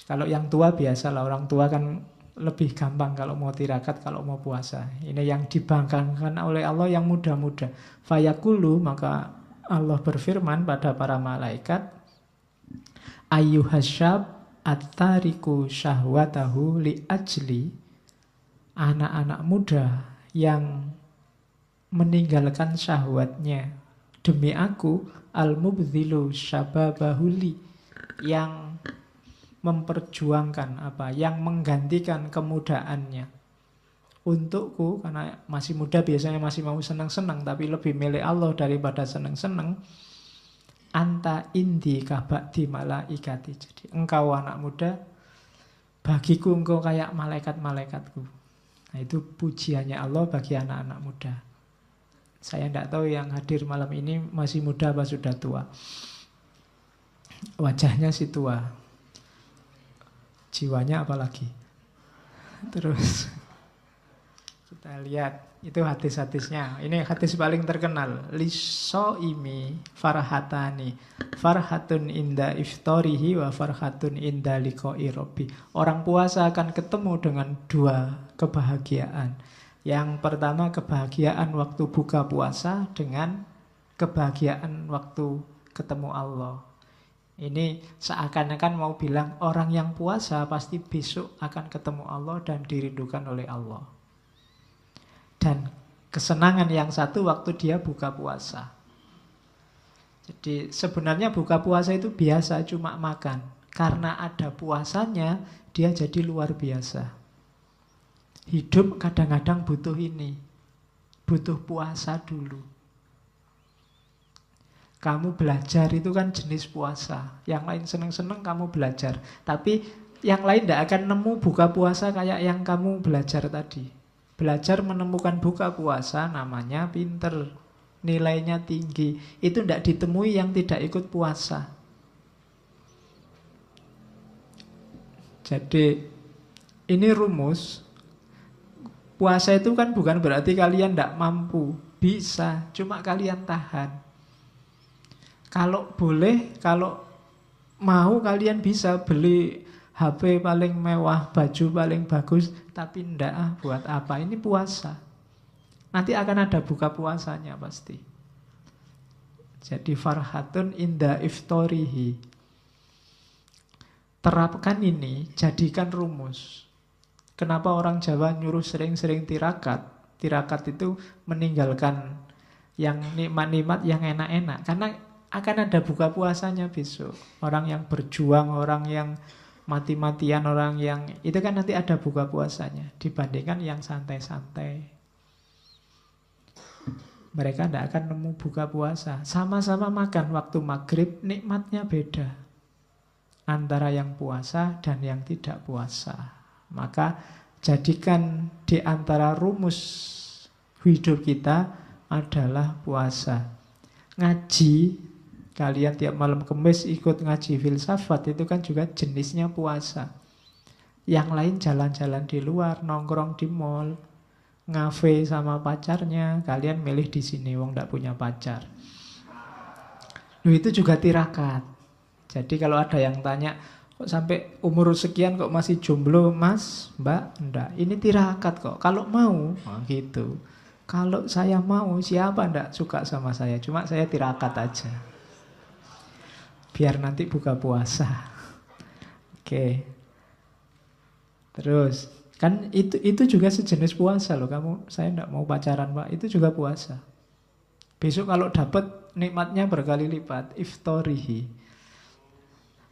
Kalau yang tua biasalah, orang tua kan lebih gampang kalau mau tirakat, kalau mau puasa. Ini yang dibanggakan oleh Allah yang muda-muda. Fayaqulu, maka Allah berfirman pada para malaikat, ayyuhasyab at-tariku syahwatahu li ajli, anak-anak muda yang meninggalkan syahwatnya demi aku, al-mubdhilu syababahuli, yang memperjuangkan yang menggantikan kemudaannya untukku, karena masih muda biasanya masih mau senang-senang tapi lebih milih Allah daripada senang-senang. Anta indi kabakti malaikati, jadi engkau anak muda bagiku engkau kayak malaikat-malaikatku. Nah, itu pujiannya Allah bagi anak-anak muda. Saya tidak tahu yang hadir malam ini masih muda apa sudah tua. Wajahnya sih tua, jiwanya apalagi. Terus kita lihat itu hadis-hadisnya. Ini hadis paling terkenal. Lisoimi farhatani, farhatun inda iftorihi wa farhatun inda liqa'i rabbi. Orang puasa akan ketemu dengan dua kebahagiaan. Yang pertama kebahagiaan waktu buka puasa dengan kebahagiaan waktu ketemu Allah. Ini seakan-akan mau bilang orang yang puasa pasti besok akan ketemu Allah dan dirindukan oleh Allah. Dan kesenangan yang satu waktu dia buka puasa. Jadi sebenarnya buka puasa itu biasa, cuma makan. Karena ada puasanya, dia jadi luar biasa. Hidup kadang-kadang butuh ini. Butuh puasa dulu. Kamu belajar itu kan jenis puasa. Yang lain seneng-seneng kamu belajar. Tapi yang lain tidak akan nemu buka puasa kayak yang kamu belajar tadi. Belajar menemukan buka puasa namanya pinter, nilainya tinggi. Itu tidak ditemui yang tidak ikut puasa. Jadi ini rumus. Puasa itu kan bukan berarti kalian tidak mampu. Bisa, cuma kalian tahan. Kalau boleh, kalau mau kalian bisa beli HP paling mewah, baju paling bagus, tapi ndak buat apa? Ini puasa. Nanti akan ada buka puasanya pasti. Jadi farhatun inda iftorihi. Terapkan ini, jadikan rumus. Kenapa orang Jawa nyuruh sering-sering tirakat? Tirakat itu meninggalkan yang nikmat-nikmat, yang enak-enak. Karena akan ada buka puasanya besok. Orang yang berjuang, orang yang mati-matian, orang yang itu kan nanti ada buka puasanya dibandingkan yang santai-santai. Mereka tidak akan nemu buka puasa. Sama-sama makan waktu maghrib, nikmatnya beda antara yang puasa dan yang tidak puasa. Maka jadikan di antara rumus hidup kita adalah puasa. Ngaji, kalian tiap malam Kamis ikut ngaji filsafat, itu kan juga jenisnya puasa. Yang lain jalan-jalan di luar, nongkrong di mall, ngafe sama pacarnya, kalian milih di sini, wong ndak punya pacar. Loh, itu juga tirakat. Jadi kalau ada yang tanya, kok sampai umur sekian kok masih jomblo, mas, mbak, ndak. Ini tirakat kok. Kalau mau, gitu. Kalau saya mau, siapa ndak suka sama saya? Cuma saya tirakat aja. Biar nanti buka puasa. Oke. Terus kan itu juga sejenis puasa loh. Saya enggak mau pacaran, Pak. Itu juga puasa. Besok kalau dapat nikmatnya berkali lipat, iftorihi.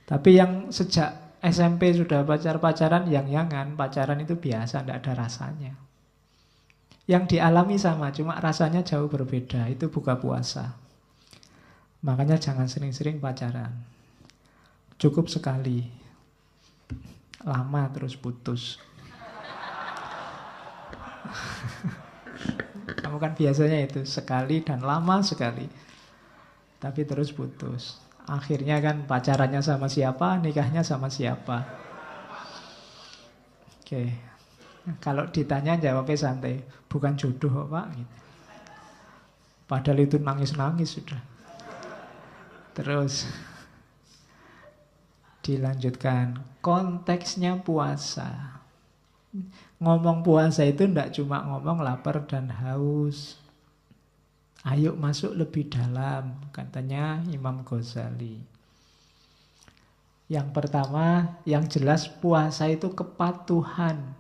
Tapi yang sejak SMP sudah pacaran, yang-yangan, pacaran itu biasa, tidak ada rasanya. Yang dialami sama, cuma rasanya jauh berbeda, itu buka puasa. Makanya jangan sering-sering pacaran. Cukup sekali. Lama terus putus. Kamu kan biasanya itu, sekali dan lama sekali. Tapi terus putus. Akhirnya kan pacarannya sama siapa, nikahnya sama siapa. Oke. Kalau ditanya jawabnya santai. Bukan jodoh Pak. Gitu. Padahal itu nangis-nangis sudah. Terus dilanjutkan. Konteksnya puasa. Ngomong puasa itu tidak cuma ngomong lapar dan haus. Ayo masuk lebih dalam, katanya Imam Ghazali. Yang pertama, yang jelas puasa itu kepatuhan.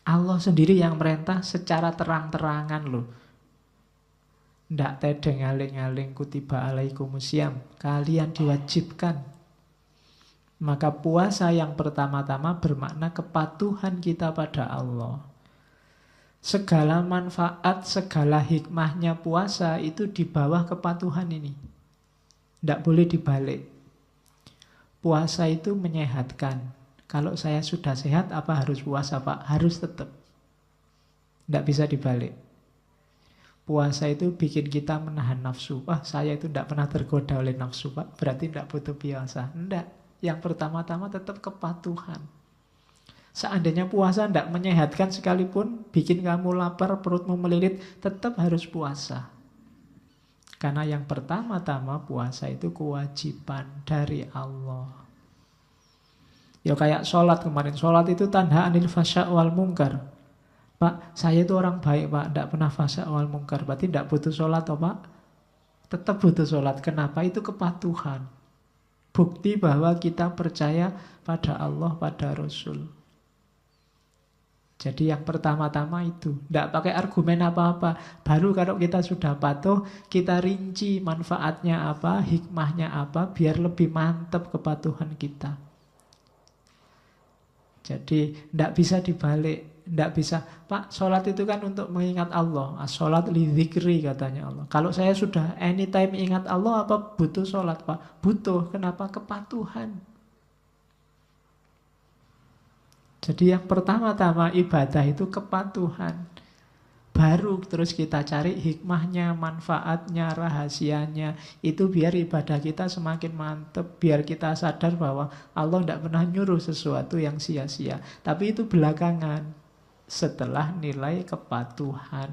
Allah sendiri yang merintah secara terang-terangan loh. Ndak tedeng aling-aling kutiba alaikumusiyam. Kalian diwajibkan. Maka puasa yang pertama-tama bermakna kepatuhan kita pada Allah. Segala manfaat, segala hikmahnya puasa itu di bawah kepatuhan ini. Tidak boleh dibalik. Puasa itu menyehatkan. Kalau saya sudah sehat, apa harus puasa Pak? Harus tetap. Tidak bisa dibalik. Puasa itu bikin kita menahan nafsu. Wah, saya itu tidak pernah tergoda oleh nafsu Pak. Berarti tidak butuh puasa. Tidak. Yang pertama-tama tetap kepatuhan. Seandainya puasa tidak menyehatkan sekalipun, bikin kamu lapar, perutmu melilit, tetap harus puasa. Karena yang pertama-tama puasa itu kewajiban dari Allah. Ya kayak sholat kemarin. Sholat itu tanha anil fasya' wal mungkar. Pak, saya itu orang baik Pak, tidak pernah fasya' wal mungkar. Berarti tidak butuh sholat toh Pak? Tetap butuh sholat. Kenapa? Itu kepatuhan. Bukti bahwa kita percaya pada Allah, pada Rasul. Jadi yang pertama-tama itu tidak pakai argumen apa-apa. Baru kalau kita sudah patuh, kita rinci manfaatnya apa, hikmahnya apa, biar lebih mantap kepatuhan kita. Jadi tidak bisa dibalik. Tidak bisa, Pak, sholat itu kan untuk mengingat Allah. Sholat li dzikri katanya Allah. Kalau saya sudah anytime ingat Allah, apa butuh sholat Pak? Butuh. Kenapa? Kepatuhan. Jadi yang pertama-tama ibadah itu kepatuhan. Baru terus kita cari hikmahnya, manfaatnya, rahasianya. Itu biar ibadah kita semakin mantap. Biar kita sadar bahwa Allah tidak pernah nyuruh sesuatu yang sia-sia. Tapi itu belakangan. Setelah nilai kepatuhan.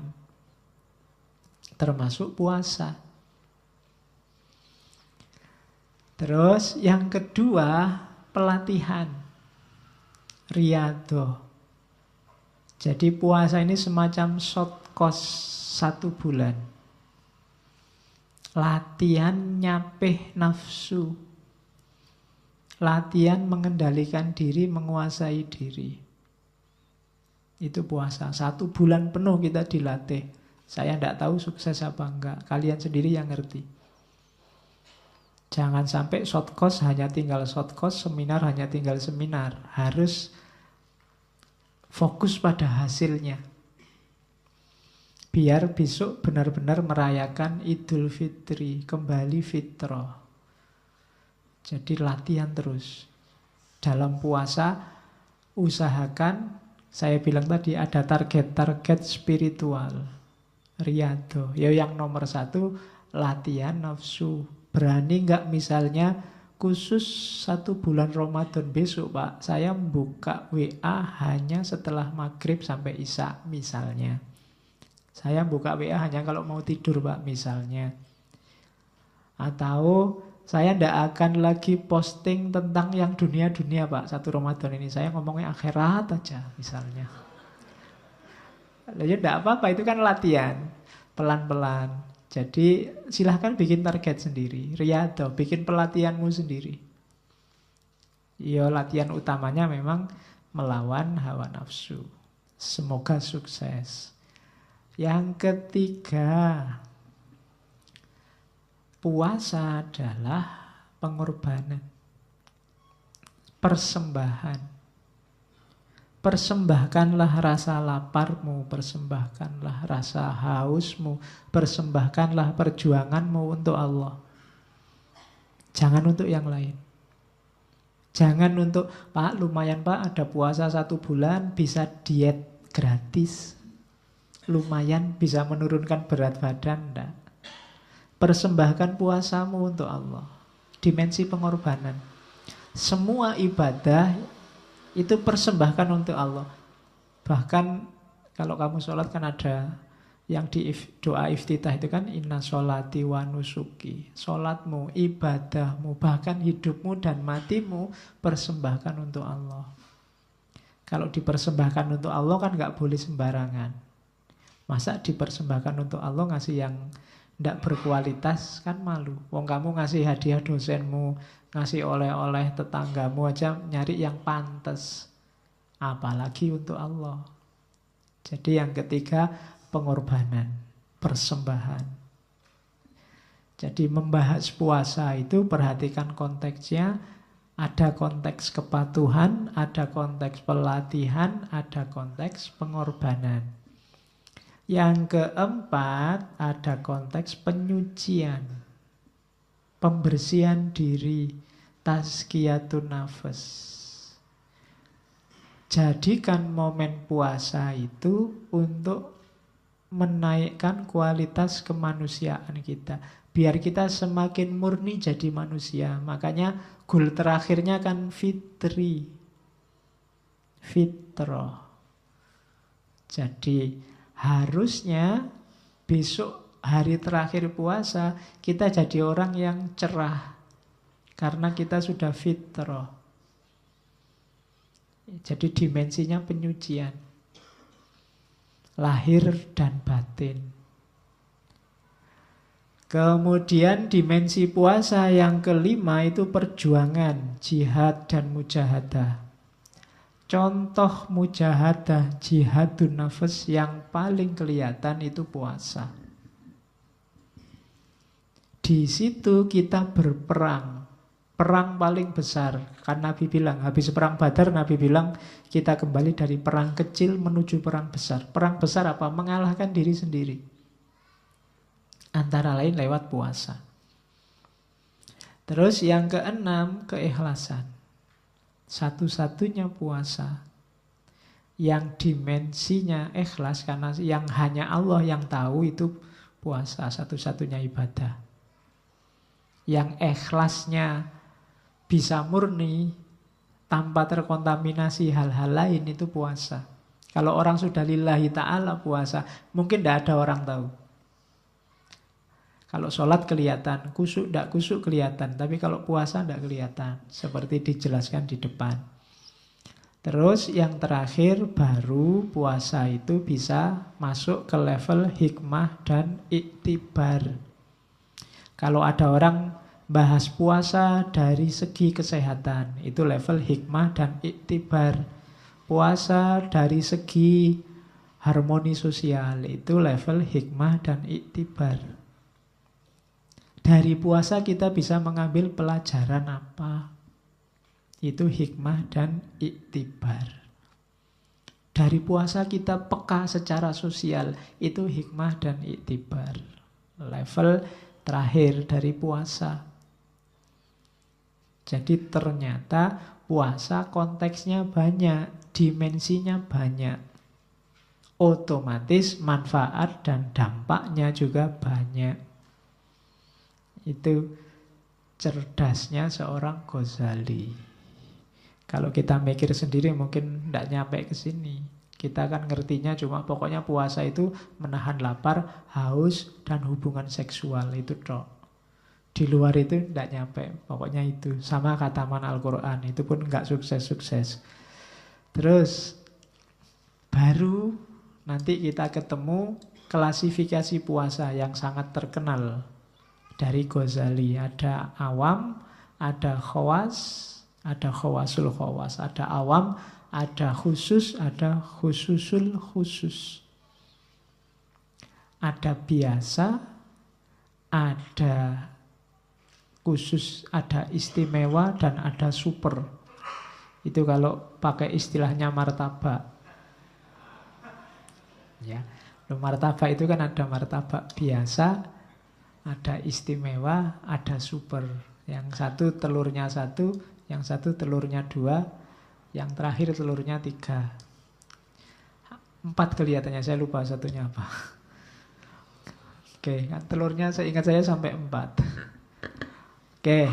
Termasuk puasa. Terus yang kedua, pelatihan. Riyadhah. Jadi puasa ini semacam short course 1 bulan. Latihan nyapih nafsu. Latihan mengendalikan diri, menguasai diri. Itu puasa. 1 bulan penuh kita dilatih. Saya tidak tahu sukses apa enggak. Kalian sendiri yang ngerti. Jangan sampai short course hanya tinggal short course, seminar hanya tinggal seminar. Harus fokus pada hasilnya. Biar besok benar-benar merayakan Idul Fitri, kembali fitrah. Jadi latihan terus. Dalam puasa, usahakan, saya bilang tadi ada target-target spiritual. Riyadhah. Ya yang nomor 1, latihan nafsu. Berani nggak misalnya khusus 1 bulan Ramadan besok Pak, saya buka WA hanya setelah maghrib sampai isya misalnya. Saya buka WA hanya kalau mau tidur Pak misalnya. Atau saya tidak akan lagi posting tentang yang dunia-dunia Pak 1 Ramadan ini. Saya ngomongnya akhirat aja misalnya. Ya tidak apa-apa, itu kan latihan. Pelan-pelan. Jadi silahkan bikin target sendiri. Riyadhah, bikin pelatihanmu sendiri. Ya latihan utamanya memang melawan hawa nafsu. Semoga sukses. Yang ketiga, puasa adalah pengorbanan, persembahan. Persembahkanlah rasa laparmu, persembahkanlah rasa hausmu, persembahkanlah perjuanganmu untuk Allah. Jangan untuk yang lain. Jangan untuk, Pak, lumayan Pak, ada puasa 1 bulan, bisa diet gratis. Lumayan bisa menurunkan berat badan, enggak. Persembahkan puasamu untuk Allah. Dimensi pengorbanan. Semua ibadah itu persembahkan untuk Allah. Bahkan kalau kamu sholat kan ada yang di doa iftitah itu kan inna sholati wa nusuki. Sholatmu, ibadahmu, bahkan hidupmu dan matimu persembahkan untuk Allah. Kalau dipersembahkan untuk Allah kan gak boleh sembarangan. Masa dipersembahkan untuk Allah ngasih yang ndak berkualitas kan malu. Wong kamu ngasih hadiah dosenmu, ngasih oleh-oleh tetanggamu aja nyari yang pantas. Apalagi untuk Allah. Jadi yang ketiga, pengorbanan, persembahan. Jadi membahas puasa itu perhatikan konteksnya. Ada konteks kepatuhan, ada konteks pelatihan, ada konteks pengorbanan. Yang keempat, ada konteks penyucian, pembersihan diri, tazkiyatun nafas. Jadikan momen puasa itu untuk menaikkan kualitas kemanusiaan kita. Biar kita semakin murni jadi manusia. Makanya goal terakhirnya kan fitri. Fitrah. Jadi harusnya besok hari terakhir puasa kita jadi orang yang cerah. Karena kita sudah fitrah. Jadi dimensinya penyucian. Lahir dan batin. Kemudian dimensi puasa yang kelima itu perjuangan, jihad dan mujahadah. Contoh mujahadah, jihadun nafas yang paling kelihatan itu puasa. Di situ kita berperang. Perang paling besar. Kan Nabi bilang, habis perang Badar Nabi bilang kita kembali dari perang kecil menuju perang besar. Perang besar apa? Mengalahkan diri sendiri. Antara lain lewat puasa. Terus yang keenam, keikhlasan. Satu-satunya puasa yang dimensinya ikhlas, karena yang hanya Allah yang tahu itu puasa, satu-satunya ibadah. Yang ikhlasnya bisa murni tanpa terkontaminasi hal-hal lain itu puasa. Kalau orang sudah lillahi ta'ala puasa, mungkin tidak ada orang tahu. Kalau sholat kelihatan, kusuk tidak kusuk kelihatan. Tapi kalau puasa tidak kelihatan. Seperti dijelaskan di depan. Terus yang terakhir baru puasa itu bisa masuk ke level hikmah dan iktibar. Kalau ada orang bahas puasa dari segi kesehatan, itu level hikmah dan iktibar. Puasa dari segi harmoni sosial, itu level hikmah dan iktibar. Dari puasa kita bisa mengambil pelajaran apa? Itu hikmah dan iktibar. Dari puasa kita peka secara sosial, itu hikmah dan iktibar. Level terakhir dari puasa. Jadi ternyata puasa konteksnya banyak, dimensinya banyak. Otomatis manfaat dan dampaknya juga banyak. Itu cerdasnya seorang Ghazali. Kalau kita mikir sendiri mungkin tidak nyampe ke sini. Kita kan ngertinya cuma pokoknya puasa itu menahan lapar, haus, dan hubungan seksual. Itu tok. Di luar itu tidak nyampe. Pokoknya itu. Sama khataman Al-Quran. Itu pun nggak sukses-sukses. Terus baru nanti kita ketemu klasifikasi puasa yang sangat terkenal dari Ghazali. Ada awam, ada khawas, ada khawasul khawas. Ada awam, ada khusus, ada khususul khusus. Ada biasa, ada khusus, ada istimewa, dan ada super. Itu kalau pakai istilahnya martabak. Ya, martabak itu kan ada martabak biasa, ada istimewa, ada super. Yang satu telurnya satu, yang satu telurnya dua, yang terakhir telurnya tiga. 4 kelihatannya, saya lupa satunya apa. Oke, kan telurnya seingat saya sampai 4. Oke,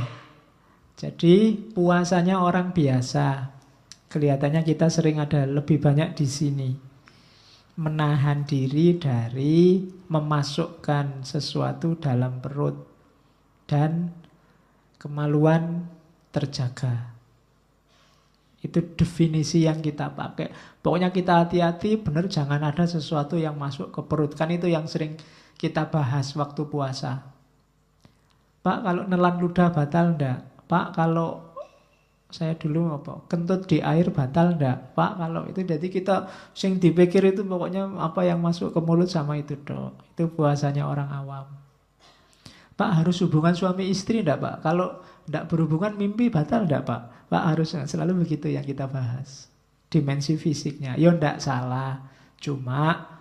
jadi puasanya orang biasa. Kelihatannya kita sering ada lebih banyak di sini. Menahan diri dari memasukkan sesuatu dalam perut. Dan kemaluan terjaga. Itu definisi yang kita pakai. Pokoknya kita hati-hati, benar jangan ada sesuatu yang masuk ke perut. Kan itu yang sering kita bahas waktu puasa. Pak, kalau nelan ludah batal enggak? Pak, kalau saya dulu apa? Kentut di air batal enggak? Pak, kalau itu jadi kita sing dipikir itu pokoknya apa yang masuk ke mulut sama itu dok. Itu puasanya orang awam. Pak, harus hubungan suami istri enggak, Pak? Kalau enggak berhubungan mimpi batal enggak, Pak? Pak, harus selalu begitu yang kita bahas. Dimensi fisiknya. Ya enggak salah. Cuma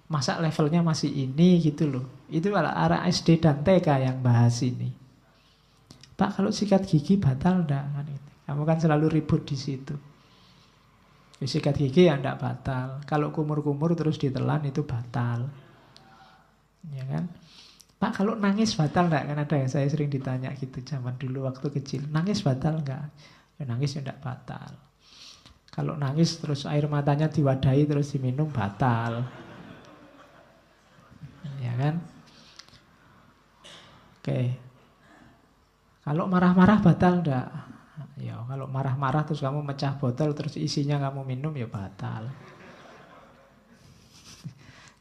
masa levelnya masih ini gitu loh. Itu arah SD dan TK yang bahas ini. Pak, kalau sikat gigi batal enggak? Kamu kan selalu ribut di situ. Sikat gigi ya enggak batal. Kalau kumur-kumur terus ditelan itu batal. Ya kan? Pak, kalau nangis batal enggak? Kan ada ya, saya sering ditanya gitu zaman dulu waktu kecil. Nangis batal enggak? Ya, nangis ya enggak batal. Kalau nangis terus air matanya diwadahi terus diminum batal. Ya kan? Oke. Kalau marah-marah batal enggak? Ya, kalau marah-marah terus kamu mecah botol terus isinya kamu minum ya batal.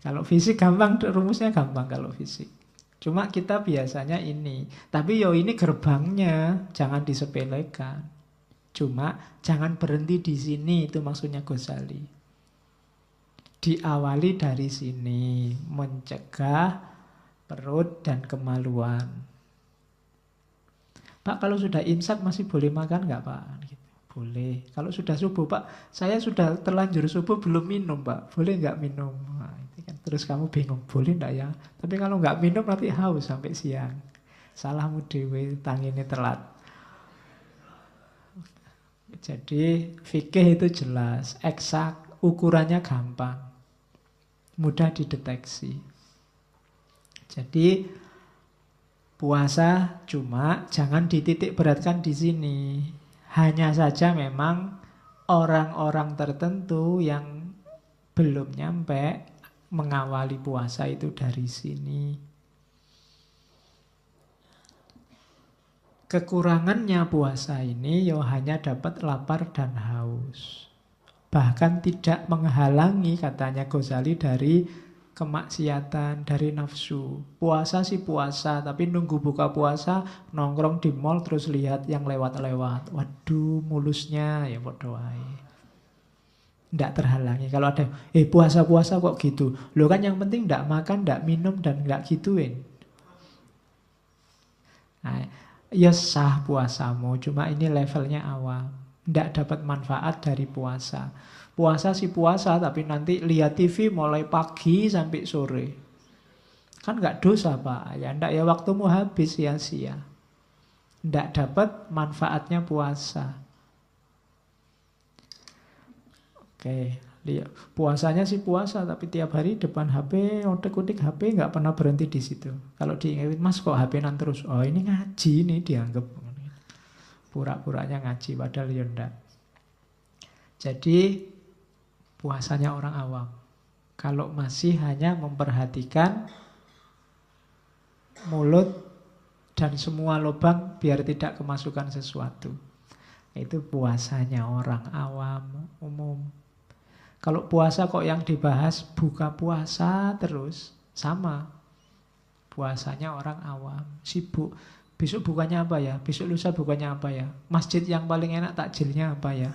Kalau fisik gampang, rumusnya gampang kalau fisik. Cuma kita biasanya ini. Tapi yo ini gerbangnya, jangan disepelekan. Cuma jangan berhenti di sini, itu maksudnya Ghazali. Diawali dari sini, mencegah perut dan kemaluan. Pak, kalau sudah imsak masih boleh makan nggak Pak? Gitu. Boleh. Kalau sudah subuh, Pak, saya sudah terlanjur subuh belum minum Pak, boleh nggak minum? Nah, itu kan. Terus kamu bingung, boleh nggak ya? Tapi kalau nggak minum nanti haus sampai siang. Salahmu dewe, tangine telat. Jadi fikih itu jelas, eksak, ukurannya gampang, mudah dideteksi. Jadi puasa cuma jangan dititik beratkan di sini. Hanya saja memang orang-orang tertentu yang belum nyampe mengawali puasa itu dari sini. Kekurangannya puasa ini ya hanya dapat lapar dan haus. Bahkan tidak menghalangi katanya Ghazali dari kemaksiatan, dari nafsu. Puasa sih puasa, tapi nunggu buka puasa nongkrong di mall terus lihat yang lewat-lewat. Waduh, mulusnya ya bodoh ae. Tidak terhalangi. Kalau ada, puasa-puasa kok gitu. Loh kan yang penting tidak makan, tidak minum, dan tidak gituin. Nah, ya sah puasamu, cuma ini levelnya awam. Tidak dapat manfaat dari puasa. Puasa sih puasa, tapi nanti lihat TV mulai pagi sampai sore. Kan nggak dosa Pak. Ya enggak, ya waktumu habis sia-sia. Tidak dapat manfaatnya puasa. Oke, lihat. Puasanya sih puasa, tapi tiap hari depan HP, otek-otek HP nggak pernah berhenti di situ. Kalau diingetin, Mas kok HP-an terus? Oh ini ngaji nih dianggap. Pura-puranya ngaji, padahal ya enggak. Jadi puasanya orang awam. Kalau masih hanya memperhatikan mulut dan semua lubang biar tidak kemasukan sesuatu. Itu puasanya orang awam umum. Kalau puasa kok yang dibahas buka puasa terus, sama. Puasanya orang awam, sibuk. Besok bukannya apa ya? Besok lusa bukannya apa ya? Masjid yang paling enak takjilnya apa ya?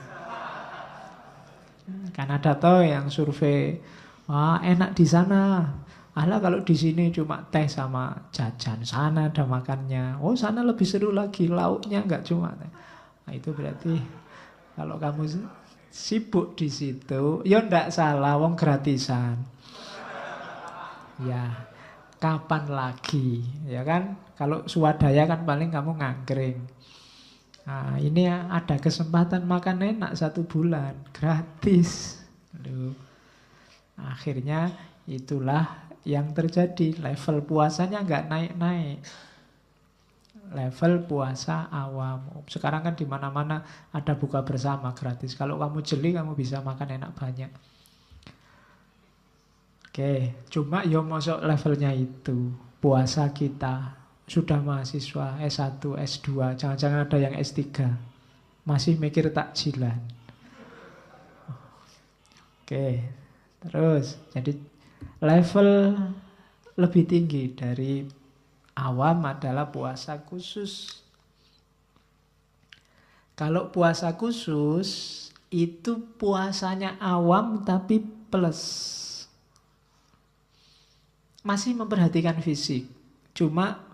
Kan ada toh yang survei, wah enak di sana, Alah kalau di sini cuma teh sama jajan, sana ada makannya. Oh sana lebih seru lagi, lauknya nggak cuma teh. Nah itu berarti kalau kamu sibuk di situ, ya ndak salah, wong gratisan. Ya, kapan lagi, ya kan? Kalau swadaya kan paling kamu ngangkring. Nah, ini ada kesempatan makan enak 1 bulan, gratis. Aduh. Akhirnya itulah yang terjadi. Level puasanya nggak naik-naik. Level puasa awam. Sekarang kan di mana-mana ada buka bersama gratis. Kalau kamu jeli, kamu bisa makan enak banyak. Oke, cuma yo masuk levelnya itu. Puasa kita sudah mahasiswa S1, S2, jangan-jangan ada yang S3. Masih mikir takjilan. Oke, terus jadi level lebih tinggi dari awam adalah puasa khusus. Kalau puasa khusus itu puasanya awam tapi plus. Masih memperhatikan fisik.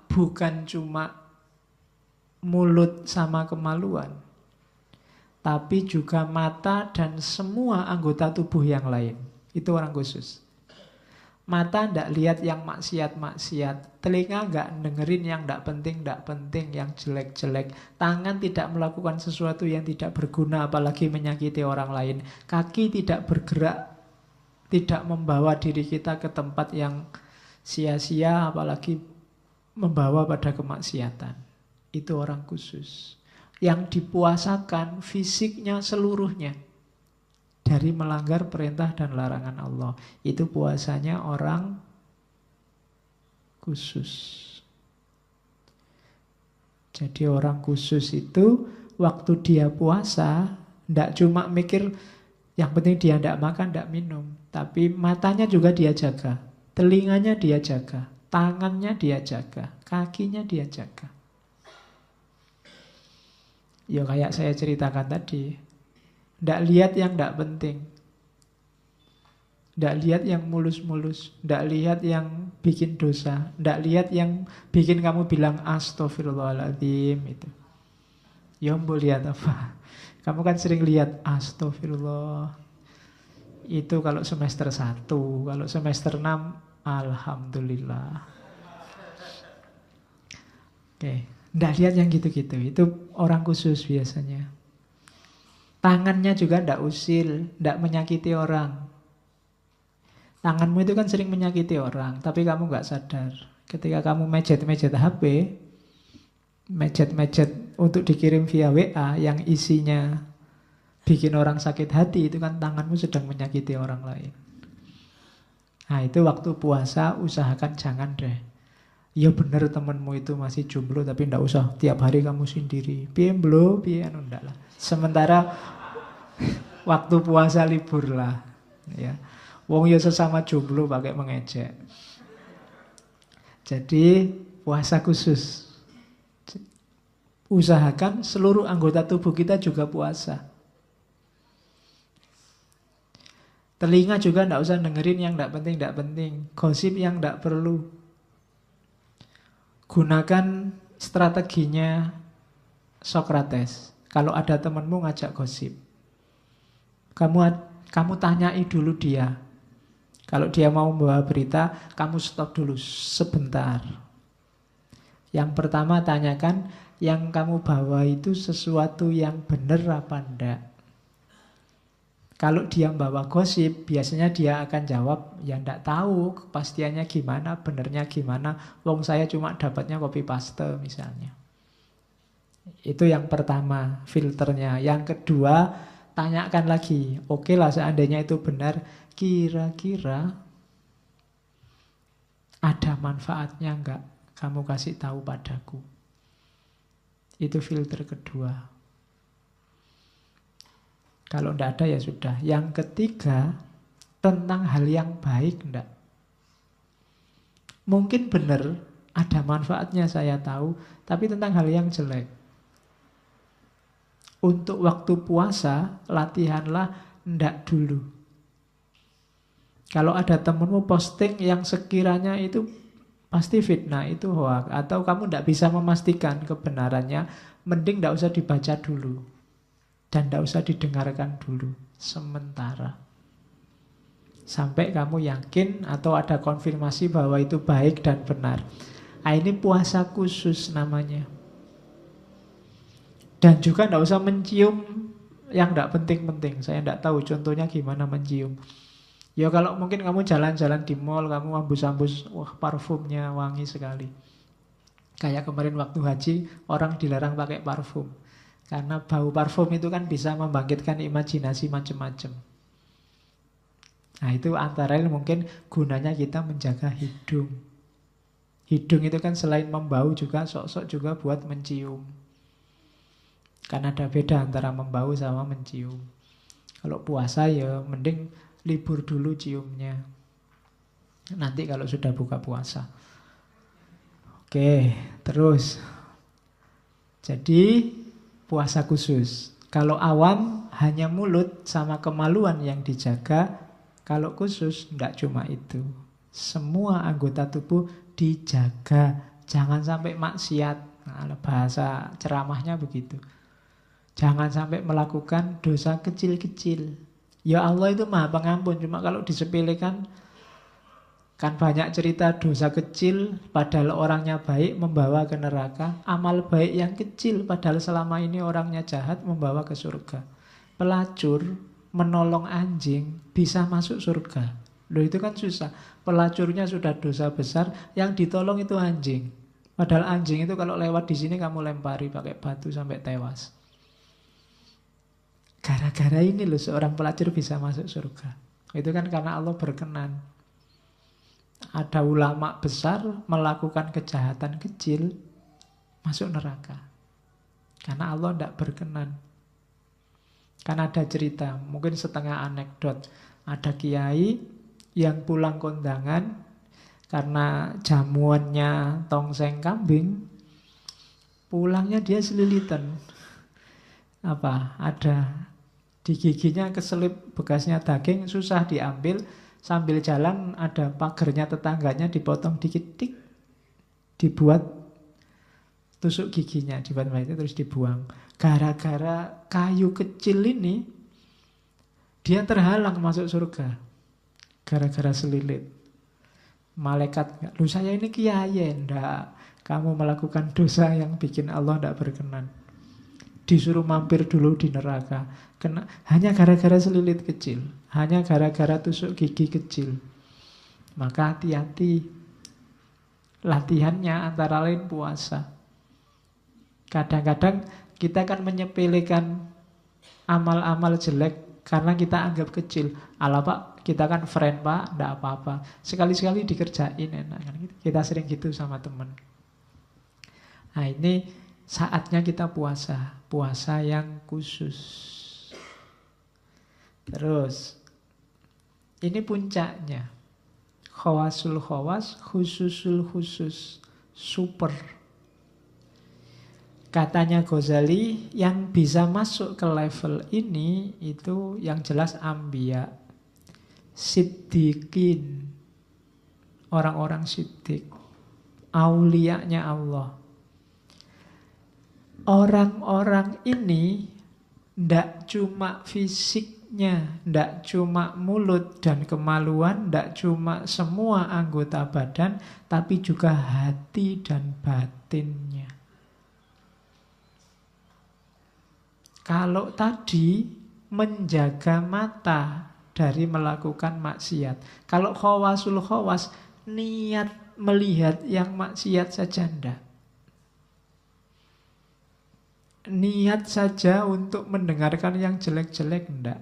Bukan cuma mulut sama kemaluan. Tapi juga mata dan semua anggota tubuh yang lain. Itu orang khusus. Mata ndak lihat yang maksiat-maksiat. Telinga nggak dengerin yang ndak penting, yang jelek-jelek. Tangan tidak melakukan sesuatu yang tidak berguna, apalagi menyakiti orang lain. Kaki tidak bergerak, tidak membawa diri kita ke tempat yang sia-sia, apalagi membawa pada kemaksiatan. Itu orang khusus. Yang dipuasakan fisiknya seluruhnya dari melanggar perintah dan larangan Allah. Itu puasanya orang khusus. Jadi orang khusus itu waktu dia puasa tidak cuma mikir yang penting dia tidak makan, tidak minum, tapi matanya juga dia jaga. Telinganya dia jaga, tangannya dia jaga, kakinya dia jaga. Ya kayak saya ceritakan tadi, tidak lihat yang tidak penting, tidak lihat yang mulus-mulus, tidak lihat yang bikin dosa, tidak lihat yang bikin kamu bilang astagfirullahaladzim itu. Ya mau lihat apa? Kamu kan sering lihat astagfirullah. Itu kalau semester 1, kalau semester 6 alhamdulillah. Oke, nggak lihat yang gitu-gitu. Itu orang khusus biasanya. Tangannya juga nggak usil, nggak menyakiti orang. Tanganmu itu kan sering menyakiti orang, tapi kamu nggak sadar. Ketika kamu mejet-mejet HP, mejet-mejet untuk dikirim via WA yang isinya bikin orang sakit hati, itu kan tanganmu sedang menyakiti orang lain. Nah itu waktu puasa usahakan jangan deh. Ya bener temenmu itu masih jomblo tapi ndak usah tiap hari kamu sendiri. Piye mblo, piye anu ndak lah. Sementara waktu puasa libur lah, ya. Wong ya sesama jomblo pakai mengejek. Jadi puasa khusus. Usahakan seluruh anggota tubuh kita juga puasa. Telinga juga tidak usah dengerin yang tidak penting. Gosip yang tidak perlu. Gunakan strateginya Socrates. Kalau ada temanmu ngajak gosip, kamu tanyai dulu dia. Kalau dia mau membawa berita, kamu stop dulu sebentar. Yang pertama tanyakan, yang kamu bawa itu sesuatu yang benar apa enggak? Kalau dia membawa gosip, biasanya dia akan jawab, ya enggak tahu kepastiannya gimana, benernya gimana. Wong saya cuma dapatnya copy paste misalnya. Itu yang pertama, filternya. Yang kedua, tanyakan lagi. Oke lah seandainya itu benar, kira-kira ada manfaatnya enggak? Kamu kasih tahu padaku. Itu filter kedua. Kalau tidak ada ya sudah. Yang ketiga, tentang hal yang baik enggak. Mungkin benar, ada manfaatnya saya tahu, tapi tentang hal yang jelek. Untuk waktu puasa, latihanlah enggak dulu. Kalau ada temenmu posting yang sekiranya itu pasti fitnah, itu hoax, atau kamu tidak bisa memastikan kebenarannya, mending tidak usah dibaca dulu. Dan tidak usah didengarkan dulu. Sementara. Sampai kamu yakin atau ada konfirmasi bahwa itu baik dan benar. Nah, ini puasa khusus namanya. Dan juga tidak usah mencium yang tidak penting-penting. Saya tidak tahu contohnya gimana mencium. Ya kalau mungkin kamu jalan-jalan di mall, kamu ambus-ambus, wah parfumnya wangi sekali. Kayak kemarin waktu haji, orang dilarang pakai parfum. Karena bau parfum itu kan bisa membangkitkan imajinasi macam-macam. Nah itu antara lain mungkin gunanya kita menjaga hidung. Hidung itu kan selain membau juga, sok-sok juga buat mencium. Kan ada beda antara membau sama mencium. Kalau puasa ya mending libur dulu ciumnya. Nanti kalau sudah buka puasa. Oke, terus. Jadi puasa khusus. Kalau awam hanya mulut sama kemaluan yang dijaga. Kalau khusus tidak cuma itu. Semua anggota tubuh dijaga. Jangan sampai maksiat. Nah, bahasa ceramahnya begitu. Jangan sampai melakukan dosa kecil-kecil. Ya Allah itu maha pengampun. Cuma kalau disepelekan, kan banyak cerita dosa kecil padahal orangnya baik membawa ke neraka. Amal baik yang kecil padahal selama ini orangnya jahat membawa ke surga. Pelacur menolong anjing bisa masuk surga. Loh itu kan susah. Pelacurnya sudah dosa besar, yang ditolong itu anjing. Padahal anjing itu kalau lewat di sini kamu lempari pakai batu sampai tewas. Gara-gara ini loh seorang pelacur bisa masuk surga. Itu kan karena Allah berkenan. Ada ulama besar melakukan kejahatan kecil, masuk neraka. Karena Allah tidak berkenan. Kan ada cerita, mungkin setengah anekdot. Ada kiai yang pulang kondangan karena jamuannya tongseng kambing, pulangnya dia selilitan. Ada di giginya keselip bekasnya daging, susah diambil. Sambil jalan ada pagernya tetangganya dipotong dikit, dibuat tusuk giginya, dibuat itu terus dibuang. Gara-gara kayu kecil ini dia terhalang masuk surga. Gara-gara selilit. Malaikat, lu saya ini kiai, enggak. Kamu melakukan dosa yang bikin Allah enggak berkenan. Disuruh mampir dulu di neraka. Hanya gara-gara selilit kecil. Hanya gara-gara tusuk gigi kecil. Maka hati-hati. Latihannya antara lain puasa. Kadang-kadang kita kan menyepelekan amal-amal jelek karena kita anggap kecil. Alah pak, kita kan friend pak, enggak apa-apa. Sekali-sekali dikerjain enak. Kita sering gitu sama teman. Nah ini saatnya kita puasa. Puasa yang khusus. Terus ini puncaknya. Khawasul khawas, khususul khusus. Super. Katanya Ghazali, yang bisa masuk ke level ini itu yang jelas Anbiya, Siddiqin, orang-orang siddiq, auliyanya Allah. Orang-orang ini ndak cuma fisiknya, ndak cuma mulut dan kemaluan, ndak cuma semua anggota badan, tapi juga hati dan batinnya. Kalau tadi menjaga mata dari melakukan maksiat. Kalau khawasul khawas, niat melihat yang maksiat saja ndak. Niat saja untuk mendengarkan yang jelek-jelek enggak.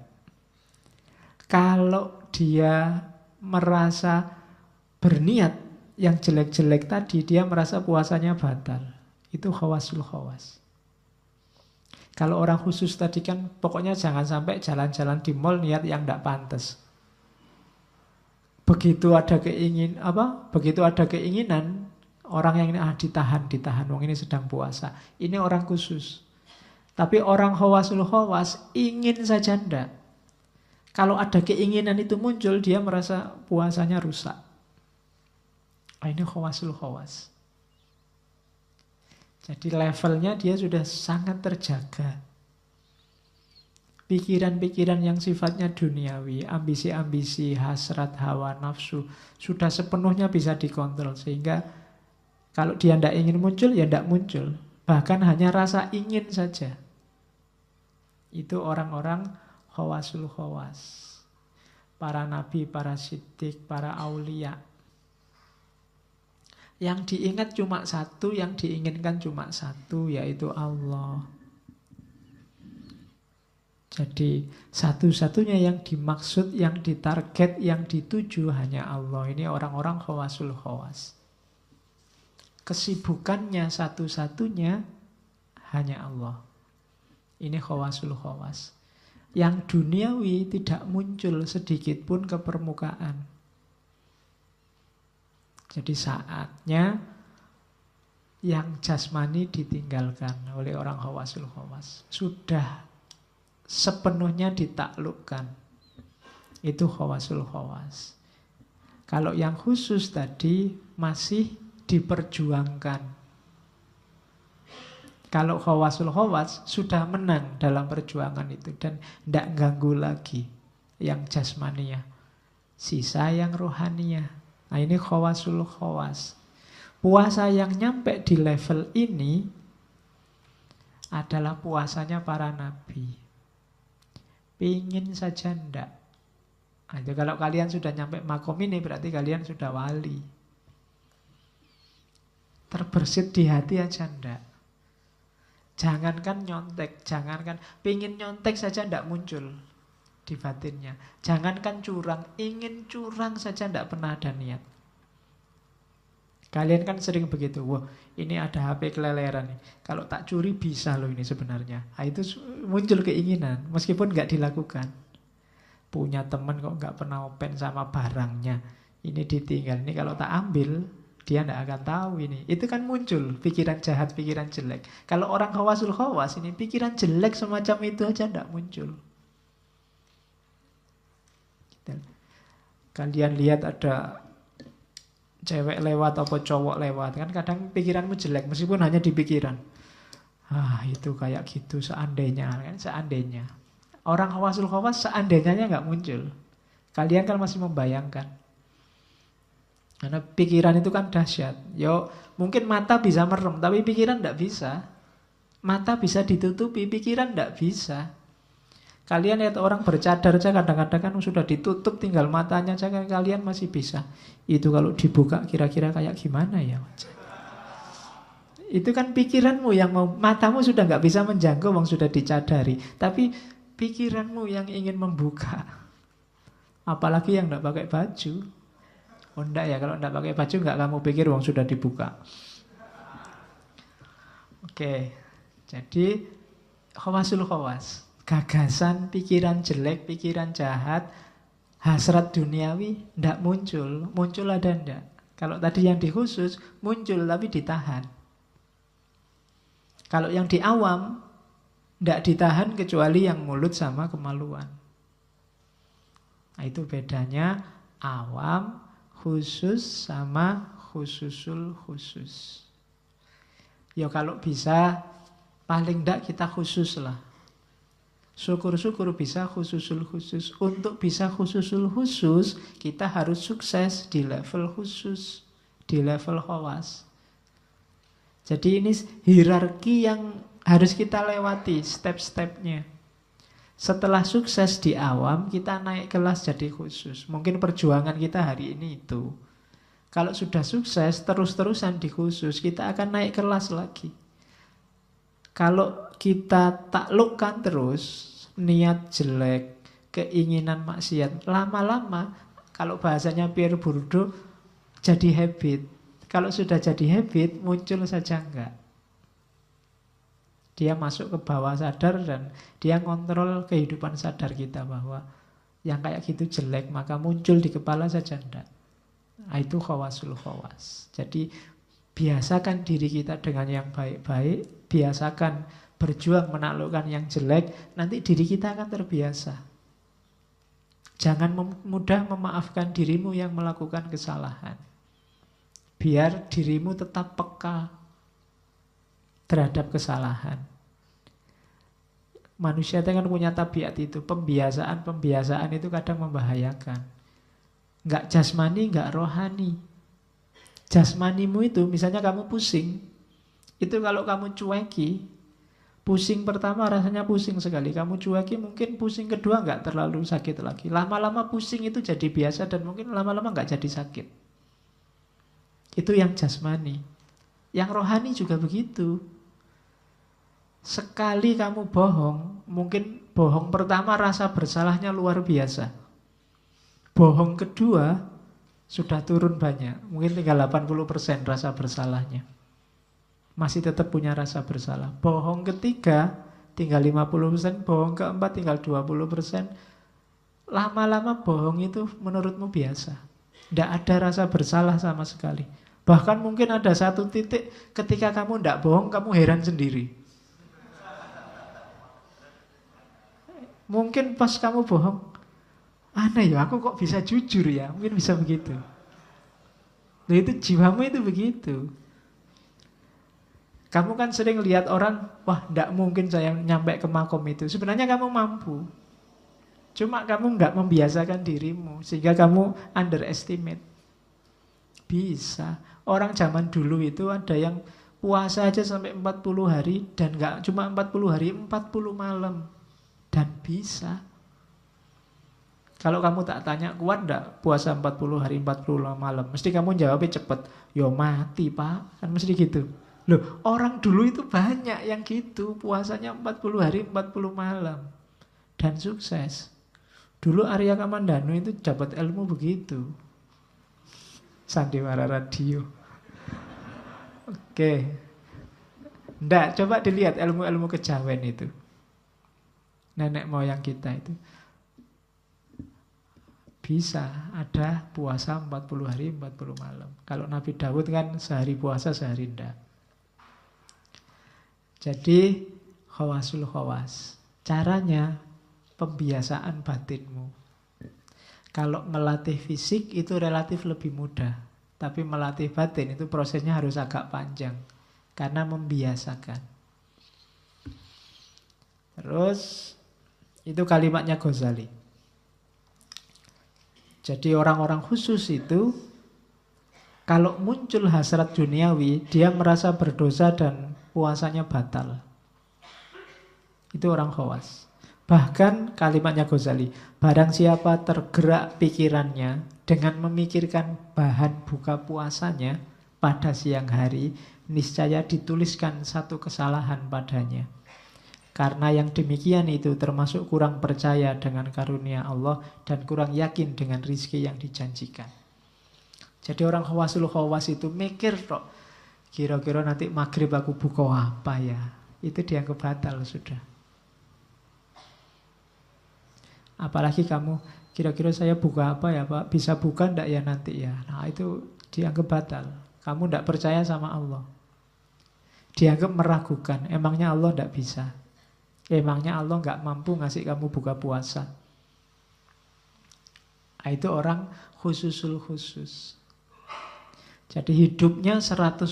Kalau dia merasa berniat yang jelek-jelek tadi, dia merasa puasanya batal. Itu khawasul khawas. Kalau orang khusus tadi kan pokoknya jangan sampai jalan-jalan di mall niat yang enggak pantas. Begitu ada keinginan orang yang ini ditahan, wong ini sedang puasa. Ini orang khusus. Tapi orang khawasul khawas ingin saja ndak. Kalau ada keinginan itu muncul, dia merasa puasanya rusak. Ini khawasul khawas. Jadi levelnya dia sudah sangat terjaga. Pikiran-pikiran yang sifatnya duniawi, ambisi-ambisi, hasrat, hawa, nafsu, sudah sepenuhnya bisa dikontrol. Sehingga kalau dia tidak ingin muncul, ya tidak muncul. Bahkan hanya rasa ingin saja. Itu orang-orang khawasul khawas. Para nabi, para siddiq, para aulia. Yang diingat cuma satu, yang diinginkan cuma satu, yaitu Allah. Jadi satu-satunya yang dimaksud, yang ditarget, yang dituju hanya Allah. Ini orang-orang khawasul khawas. Kesibukannya satu-satunya hanya Allah. Ini khawasul khawas. Yang duniawi tidak muncul sedikit pun ke permukaan. Jadi saatnya yang jasmani ditinggalkan oleh orang khawasul khawas. Sudah sepenuhnya ditaklukkan. Itu khawasul khawas. Kalau yang khusus tadi masih diperjuangkan. Kalau khawasul khawas sudah menang dalam perjuangan itu dan tidak ganggu lagi yang jasmania. Sisa yang rohania. Nah ini khawasul khawas. Puasa yang nyampe di level ini adalah puasanya para nabi. Pingin saja ndak. Nah, kalau kalian sudah nyampe makom ini berarti kalian sudah wali. Terbersit di hati aja ndak. Jangankan nyontek, jangankan pingin nyontek saja ndak muncul di batinnya. Jangankan curang, ingin curang saja ndak pernah ada niat. Kalian kan sering begitu, wah ini ada HP keleleran nih. Kalau tak curi bisa loh ini sebenarnya. Nah, itu muncul keinginan, meskipun nggak dilakukan. Punya teman kok nggak pernah open sama barangnya. Ini ditinggal, ini kalau tak ambil, dia nggak akan tahu ini. Itu kan muncul pikiran jahat, pikiran jelek. Kalau orang khawasul khawas ini, pikiran jelek semacam itu aja nggak muncul. Kalian lihat ada cewek lewat atau cowok lewat, kan kadang pikiranmu jelek meskipun hanya di pikiran. Itu kayak gitu seandainya, kan seandainya. Orang khawasul khawas seandainya nggak muncul. Kalian kan masih membayangkan. Karena pikiran itu kan dahsyat. Yo, mungkin mata bisa merem, tapi pikiran nggak bisa. Mata bisa ditutupi, pikiran nggak bisa. Kalian lihat orang bercadar saja kadang-kadang kan sudah ditutup, tinggal matanya saja kalian masih bisa. Itu kalau dibuka kira-kira kayak gimana ya? Itu kan pikiranmu yang mau, matamu sudah nggak bisa menjangkau, wong sudah dicadari. Tapi pikiranmu yang ingin membuka. Apalagi yang nggak pakai baju. Oh enggak ya, kalau nggak pakai baju nggak kamu pikir wong sudah dibuka. Oke, jadi khawasul khawas. Gagasan, pikiran jelek, pikiran jahat, hasrat duniawi ndak muncul. Muncul ada ndak? Kalau tadi yang di khusus muncul tapi ditahan. Kalau yang di awam ndak ditahan kecuali yang mulut sama kemaluan. Nah, itu bedanya awam, khusus sama khususul khusus. Ya kalau bisa paling ndak kita khusus lah. Syukur-syukur bisa khususul khusus. Untuk bisa khususul khusus, kita harus sukses di level khusus, di level khawas. Jadi ini hierarki yang harus kita lewati, step-stepnya. Setelah sukses di awam, kita naik kelas jadi khusus. Mungkin perjuangan kita hari ini itu. Kalau sudah sukses, terus-terusan di khusus, kita akan naik kelas lagi. Kalau kita taklukkan terus niat jelek, keinginan maksiat, lama-lama kalau bahasanya Pierre Bourdieu jadi habit. Kalau sudah jadi habit, muncul saja enggak. Dia masuk ke bawah sadar dan dia kontrol kehidupan sadar kita bahwa yang kayak gitu jelek, maka muncul di kepala saja enggak. Nah, itu khawasul khawas. Jadi biasakan diri kita dengan yang baik-baik, biasakan berjuang menaklukkan yang jelek, nanti diri kita akan terbiasa. Jangan mudah memaafkan dirimu yang melakukan kesalahan. Biar dirimu tetap peka terhadap kesalahan. Manusia itu kan punya tabiat itu. Pembiasaan itu kadang membahayakan. Nggak jasmani, nggak rohani. Jasmanimu itu, misalnya kamu pusing, itu kalau kamu cueki, pusing pertama rasanya pusing sekali. Kamu cueki mungkin pusing kedua nggak terlalu sakit lagi. Lama-lama pusing itu jadi biasa dan mungkin lama-lama nggak jadi sakit. Itu yang jasmani. Yang rohani juga begitu. Sekali kamu bohong, mungkin bohong pertama rasa bersalahnya luar biasa. Bohong kedua sudah turun banyak. Mungkin tinggal 80% rasa bersalahnya. Masih tetap punya rasa bersalah. Bohong ketiga tinggal 50%, bohong keempat tinggal 20%. Lama-lama bohong itu menurutmu biasa. Tidak ada rasa bersalah sama sekali. Bahkan mungkin ada satu titik ketika kamu tidak bohong, kamu heran sendiri. Mungkin pas kamu bohong, aneh ya, aku kok bisa jujur ya. Mungkin bisa begitu. Nah, itu jiwamu itu begitu. Kamu kan sering lihat orang, wah tidak mungkin saya nyampe ke makom itu. Sebenarnya kamu mampu. Cuma kamu nggak membiasakan dirimu, sehingga kamu underestimate. Bisa. Orang zaman dulu itu ada yang puasa aja sampai 40 hari, dan nggak cuma 40 hari, 40 malam. Dan bisa. Kalau kamu tak tanya, kuat enggak puasa 40 hari 40 malam? Mesti kamu jawabnya cepet. Yo mati pak. Kan mesti gitu. Loh, orang dulu itu banyak yang gitu. Puasanya 40 hari 40 malam. Dan sukses. Dulu Arya Kamandanu itu dapat ilmu begitu. Sandiwara Radio. Oke. Nggak, coba dilihat ilmu-ilmu kejawen itu. Nenek moyang kita itu bisa ada puasa 40 hari 40 malam. Kalau Nabi Daud kan sehari puasa sehari enggak. Jadi khawasul khawas. Caranya pembiasaan batinmu. Kalau melatih fisik itu relatif lebih mudah. Tapi melatih batin itu prosesnya harus agak panjang. Karena membiasakan. Terus itu kalimatnya Ghazali. Jadi orang-orang khusus itu kalau muncul hasrat duniawi, dia merasa berdosa dan puasanya batal. Itu orang khawas. Bahkan kalimatnya Ghazali, barang siapa tergerak pikirannya dengan memikirkan bahan buka puasanya pada siang hari, niscaya dituliskan satu kesalahan padanya. Karena yang demikian itu termasuk kurang percaya dengan karunia Allah dan kurang yakin dengan rizki yang dijanjikan. Jadi orang khawasul khawas itu mikir kok, kira-kira nanti maghrib aku buka apa ya. Itu dianggap batal sudah. Apalagi kamu, kira-kira saya buka apa ya Pak? Bisa buka enggak ya nanti ya? Nah itu dianggap batal. Kamu enggak percaya sama Allah. Dianggap meragukan, emangnya Allah enggak bisa. Emangnya Allah nggak mampu ngasih kamu buka puasa. Nah, itu orang khususul khusus. Jadi hidupnya 100%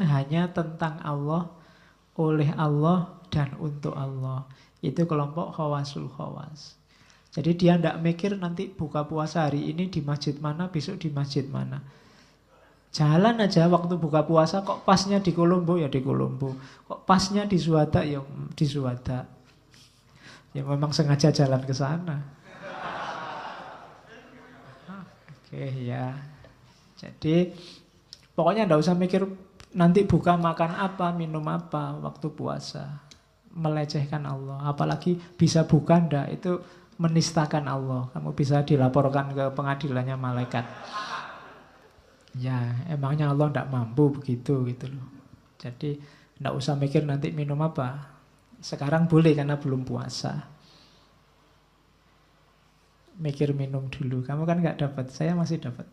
hanya tentang Allah, oleh Allah, dan untuk Allah. Itu kelompok khawasul khawas. Jadi dia tidak mikir nanti buka puasa hari ini di masjid mana, besok di masjid mana. Jalan aja waktu buka puasa, kok pasnya di Kolombo ya di Kolombo. Kok pasnya di Suwada ya di Suwada. Ya memang sengaja jalan ke sana. Oke ya. Jadi pokoknya enggak usah mikir nanti buka makan apa, minum apa waktu puasa. Melecehkan Allah. Apalagi bisa buka enggak, itu menistakan Allah. Kamu bisa dilaporkan ke pengadilannya malaikat. Ya, emangnya Allah enggak mampu begitu gitu loh. Jadi enggak usah mikir nanti minum apa. Sekarang boleh karena belum puasa. Mikir minum dulu. Kamu kan nggak dapat, saya masih dapat.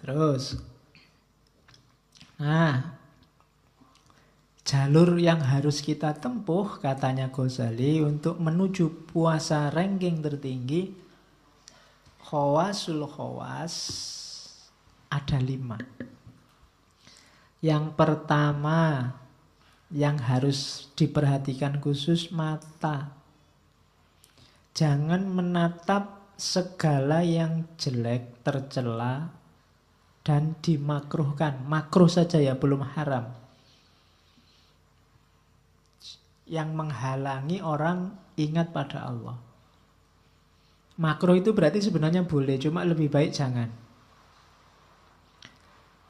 Terus, nah jalur yang harus kita tempuh, katanya Ghazali, untuk menuju puasa ranking tertinggi, khawasul khawas ada 5. Yang pertama yang harus diperhatikan khusus, mata. Jangan menatap segala yang jelek, tercela, dan dimakruhkan. Makruh saja ya, belum haram. Yang menghalangi orang ingat pada Allah. Makruh itu berarti sebenarnya boleh, cuma lebih baik jangan.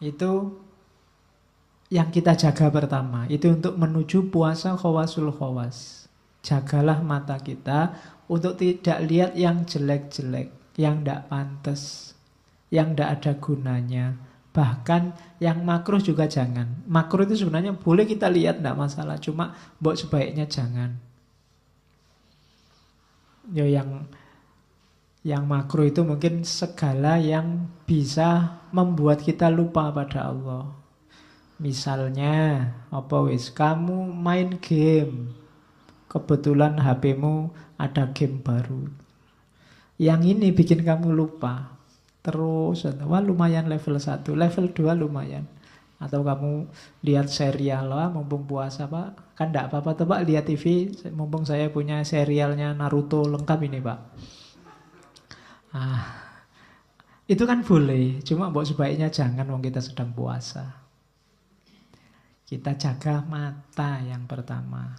Itu yang kita jaga pertama. Itu untuk menuju puasa khawasul khawas. Jagalah mata kita untuk tidak lihat yang jelek-jelek, yang tidak pantas, yang tidak ada gunanya. Bahkan yang makruh juga jangan. Makruh itu sebenarnya boleh kita lihat, tidak masalah. Cuma mbok sebaiknya jangan. Ya, yang makruh itu mungkin segala yang bisa membuat kita lupa pada Allah. Misalnya, apa wis, kamu main game, kebetulan HP-mu ada game baru. Yang ini bikin kamu lupa. Terus, wah lumayan level 1, level 2 lumayan. Atau kamu lihat serial, wah mumpung puasa Pak, kan enggak apa-apa tuh Pak, lihat TV, mumpung saya punya serialnya Naruto lengkap ini Pak. Itu kan boleh, cuma mbok sebaiknya jangan wong kita sedang puasa. Kita jaga mata yang pertama.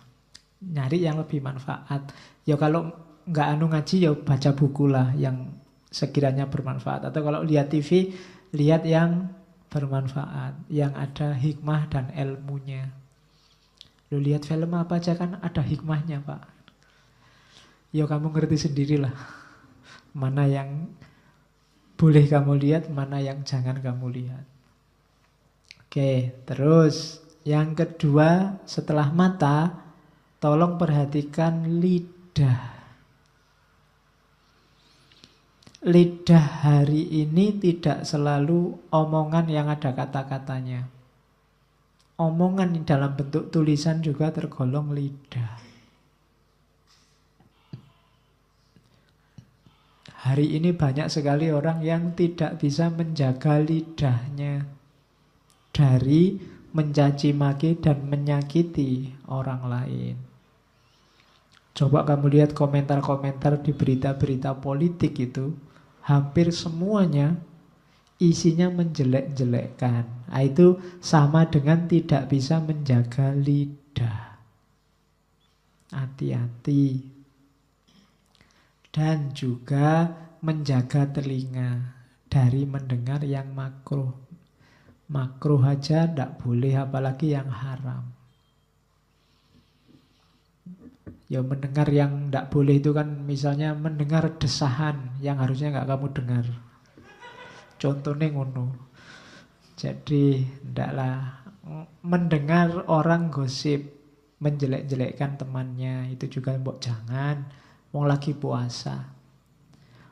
Nyari yang lebih manfaat. Ya kalau nggak ngaji ya baca buku lah yang sekiranya bermanfaat. Atau kalau lihat TV, lihat yang bermanfaat, yang ada hikmah dan ilmunya. Lu lihat film apa aja kan ada hikmahnya Pak. Ya kamu ngerti sendirilah. Mana yang boleh kamu lihat, mana yang jangan kamu lihat. Oke, terus yang kedua setelah mata, tolong perhatikan lidah. Lidah hari ini tidak selalu omongan yang ada kata-katanya. Omongan dalam bentuk tulisan juga tergolong lidah. Hari ini banyak sekali orang yang tidak bisa menjaga lidahnya dari mencaci maki dan menyakiti orang lain. Coba kamu lihat komentar-komentar di berita-berita politik itu, hampir semuanya isinya menjelek-jelekkan. Nah, itu sama dengan tidak bisa menjaga lidah. Hati-hati. Dan juga menjaga telinga dari mendengar yang makruh. Makruh aja tidak boleh, apalagi yang haram. Ya mendengar yang tidak boleh itu kan misalnya mendengar desahan yang harusnya nggak kamu dengar. Contohnya ngono. Jadi ndaklah mendengar orang gosip, menjelek-jelekkan temannya, itu juga mbok jangan. Wong lagi puasa.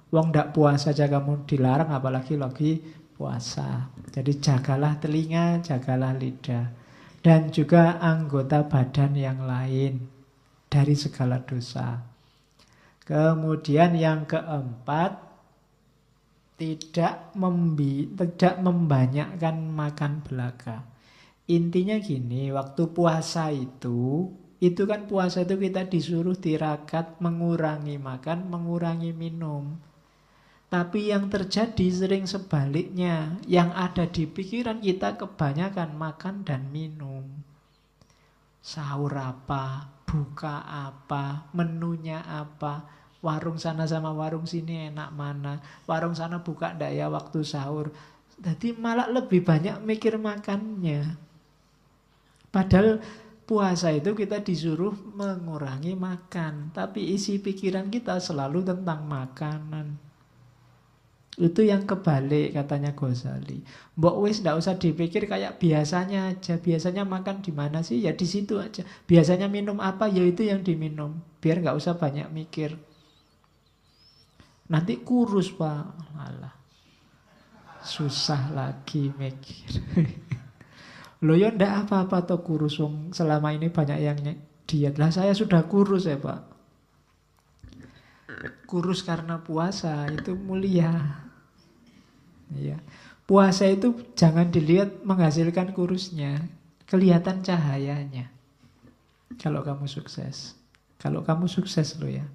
Wong ndak puasa aja kamu dilarang, apalagi lagi puasa. Jadi jagalah telinga, jagalah lidah. Dan juga anggota badan yang lain dari segala dosa. Kemudian yang keempat, tidak membanyakkan makan belaka. Intinya gini, waktu puasa itu kan puasa itu kita disuruh tirakat, mengurangi makan, mengurangi minum. Tapi yang terjadi sering sebaliknya. Yang ada di pikiran kita kebanyakan makan dan minum. Sahur apa, buka apa, menunya apa, warung sana sama warung sini enak mana, warung sana buka ndak ya waktu sahur. Jadi malah lebih banyak mikir makannya. Padahal puasa itu kita disuruh mengurangi makan, tapi isi pikiran kita selalu tentang makanan. Itu yang kebalik katanya Ghazali. Mbok wis ndak usah dipikir kayak biasanya aja. Biasanya makan di mana sih? Ya di situ aja. Biasanya minum apa? Ya itu yang diminum. Biar nggak usah banyak mikir. Nanti kurus Pak. Alah. Susah lagi mikir. Loh ya ndak apa-apa toh kurus, wong selama ini banyak yang diet. Lah saya sudah kurus ya Pak. Kurus karena puasa itu mulia. Iya. Puasa itu jangan dilihat menghasilkan kurusnya, kelihatan cahayanya. Kalau kamu sukses. Kalau kamu sukses loh ya.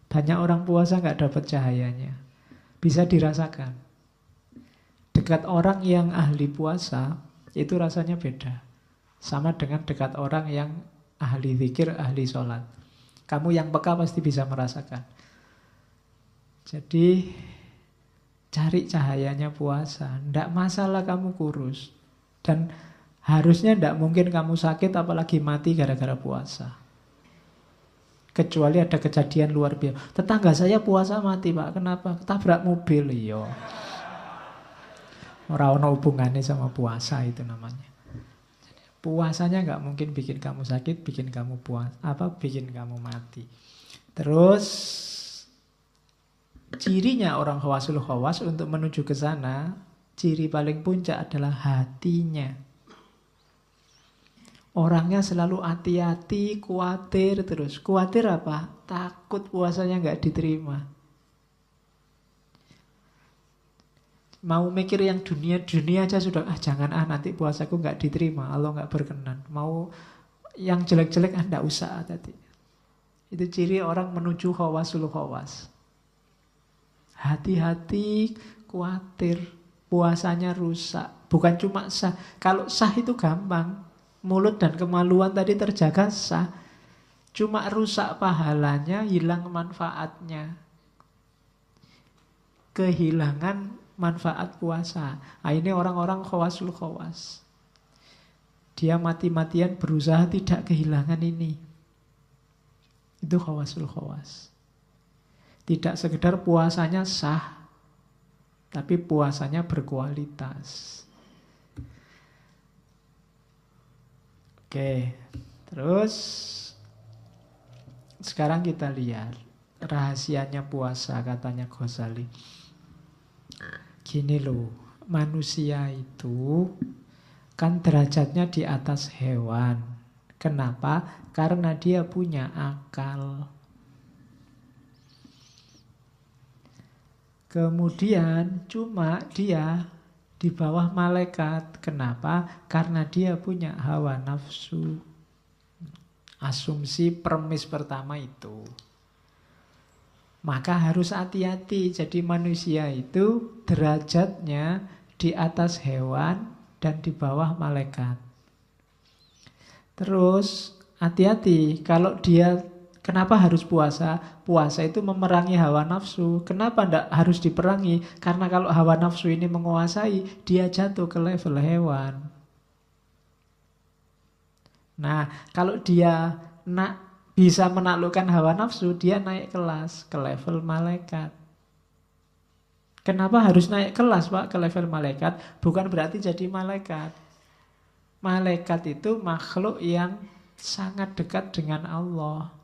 Banyak orang puasa nggak dapat cahayanya. Bisa dirasakan. Dekat orang yang ahli puasa, itu rasanya beda. Sama dengan dekat orang yang ahli zikir, ahli sholat. Kamu yang peka pasti bisa merasakan. Jadi cari cahayanya puasa. Tidak masalah kamu kurus. Dan harusnya tidak mungkin kamu sakit apalagi mati gara-gara puasa. Kecuali ada kejadian luar biasa. Tetangga saya puasa mati Pak. Kenapa? Tabrak mobil. Iya. Ora ono hubungannya sama puasa itu namanya. Puasanya nggak mungkin bikin kamu sakit, bikin kamu bikin kamu mati. Terus cirinya orang khawasul khawas untuk menuju ke sana, ciri paling puncak adalah hatinya. Orangnya selalu hati-hati, khawatir terus. Khawatir apa? Takut puasanya nggak diterima. Mau mikir yang dunia aja sudah, jangan nanti puasaku nggak diterima, Allah nggak berkenan. Mau yang jelek-jelek nggak usah tadi. Itu ciri orang menuju khawasul khawas. Hati-hati, khawatir, puasanya rusak. Bukan cuma sah. Kalau sah itu gampang. Mulut dan kemaluan tadi terjaga sah. Cuma rusak pahalanya, hilang manfaatnya. Kehilangan manfaat puasa. Nah, ini orang-orang khawasul khawas. Dia mati-matian berusaha tidak kehilangan ini. Itu khawasul khawas. Tidak sekedar puasanya sah, tapi puasanya berkualitas. Oke, terus sekarang kita lihat rahasianya puasa, katanya Ghazali. Gini loh, manusia itu kan derajatnya di atas hewan. Kenapa? Karena dia punya akal. Kemudian cuma dia di bawah malaikat. Kenapa? Karena dia punya hawa nafsu. Asumsi premis pertama itu. Maka harus hati-hati. Jadi manusia itu derajatnya di atas hewan dan di bawah malaikat. Terus hati-hati kalau dia, kenapa harus puasa? Puasa itu memerangi hawa nafsu. Kenapa tidak harus diperangi? Karena kalau hawa nafsu ini menguasai, dia jatuh ke level hewan. Nah, kalau dia bisa menaklukkan hawa nafsu, dia naik kelas ke level malaikat. Kenapa harus naik kelas Pak ke level malaikat? Bukan berarti jadi malaikat. Malaikat itu makhluk yang sangat dekat dengan Allah.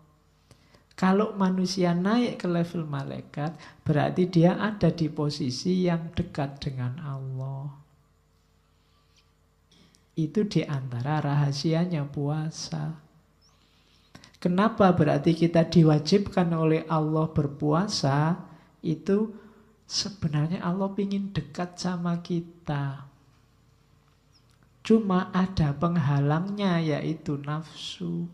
Kalau manusia naik ke level malaikat, berarti dia ada di posisi yang dekat dengan Allah. Itu diantara rahasianya puasa. Kenapa berarti kita diwajibkan oleh Allah berpuasa? Itu sebenarnya Allah ingin dekat sama kita. Cuma ada penghalangnya, yaitu nafsu.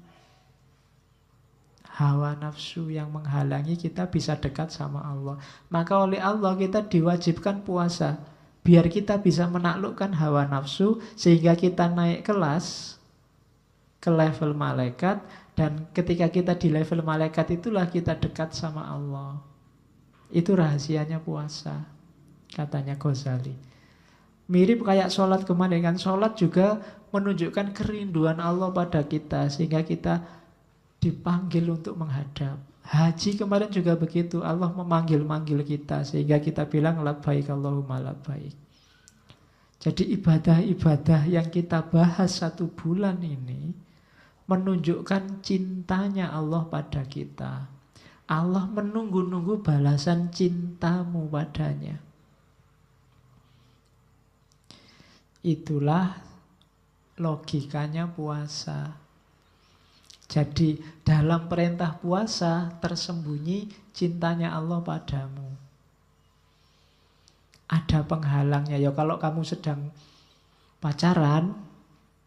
Hawa nafsu yang menghalangi kita bisa dekat sama Allah. Maka oleh Allah kita diwajibkan puasa. Biar kita bisa menaklukkan hawa nafsu, sehingga kita naik kelas ke level malaikat. Dan ketika kita di level malaikat itulah kita dekat sama Allah. Itu rahasianya puasa, katanya Ghazali. Mirip kayak sholat kemarin kan. Sholat juga menunjukkan kerinduan Allah pada kita, sehingga kita dipanggil untuk menghadap. Haji kemarin juga begitu. Allah memanggil-manggil kita, sehingga kita bilang labbaik Allahumma labbaik. Jadi ibadah-ibadah yang kita bahas 1 bulan ini menunjukkan cintanya Allah pada kita. Allah menunggu-nunggu balasan cintamu padanya. Itulah logikanya puasa. Jadi dalam perintah puasa tersembunyi cintanya Allah padamu. Ada penghalangnya. Ya kalau kamu sedang pacaran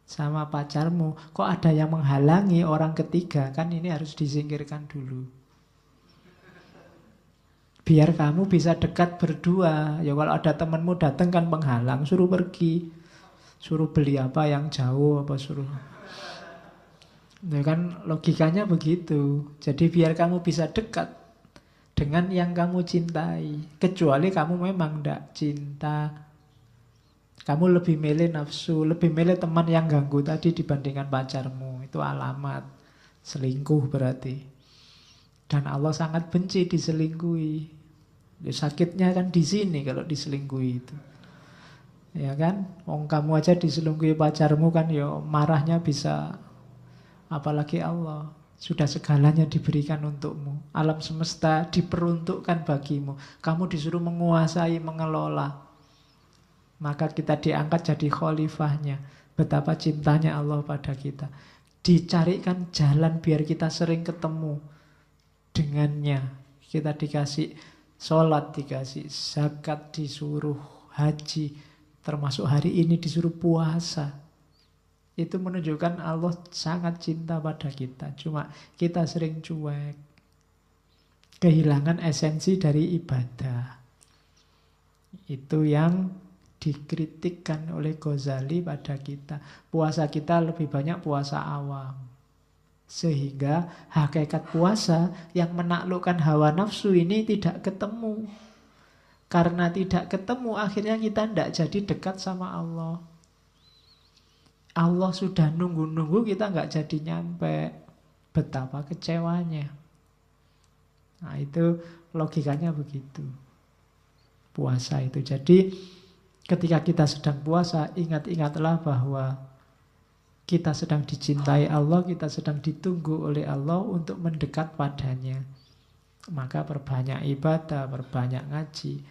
sama pacarmu, kok ada yang menghalangi orang ketiga, kan ini harus disingkirkan dulu. Biar kamu bisa dekat berdua. Ya kalau ada temanmu datang kan penghalang, suruh pergi. Suruh beli apa yang jauh, apa suruh. Ya kan logikanya begitu. Jadi biar kamu bisa dekat dengan yang kamu cintai. Kecuali kamu memang tidak cinta. Kamu lebih milih nafsu, lebih milih teman yang ganggu tadi dibandingkan pacarmu. Itu alamat selingkuh berarti. Dan Allah sangat benci diselingkuhi. Ya, sakitnya kan di sini kalau diselingkuhi itu. Ya kan? Kamu aja diselingkuhi pacarmu kan ya marahnya bisa. Apalagi Allah. Sudah segalanya diberikan untukmu. Alam semesta diperuntukkan bagimu. Kamu disuruh menguasai, mengelola. Maka kita diangkat jadi khalifahnya. Betapa cintanya Allah pada kita. Dicarikan jalan biar kita sering ketemu dengannya. Kita dikasih sholat, dikasih zakat, disuruh haji. Termasuk hari ini disuruh puasa. Itu menunjukkan Allah sangat cinta pada kita. Cuma kita sering cuek. Kehilangan esensi dari ibadah. Itu yang dikritikkan oleh Ghazali pada kita. Puasa kita lebih banyak puasa awam. Sehingga hakikat puasa yang menaklukkan hawa nafsu ini tidak ketemu. Karena tidak ketemu akhirnya kita tidak jadi dekat sama Allah. Allah sudah nunggu-nunggu kita nggak jadi nyampe. Betapa kecewanya. Nah itu logikanya begitu. Puasa itu. Jadi ketika kita sedang puasa, ingat-ingatlah bahwa kita sedang dicintai Allah, kita sedang ditunggu oleh Allah untuk mendekat padanya. Maka perbanyak ibadah, perbanyak ngaji.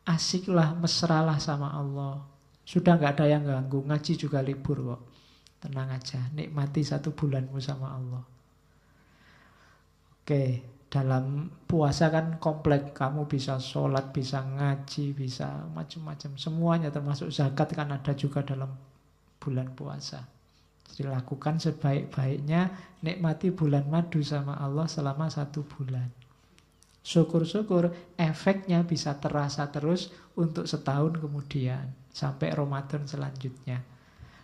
Asiklah, mesralah sama Allah. Sudah nggak ada yang ganggu, ngaji juga libur kok. Tenang aja, nikmati 1 bulanmu sama Allah. Oke, dalam puasa kan komplek. Kamu bisa sholat, bisa ngaji, bisa macam-macam. Semuanya termasuk zakat kan ada juga dalam bulan puasa. Jadi lakukan sebaik-baiknya. Nikmati bulan madu sama Allah selama 1 bulan. Syukur-syukur efeknya bisa terasa terus untuk setahun kemudian. Sampai Ramadan selanjutnya.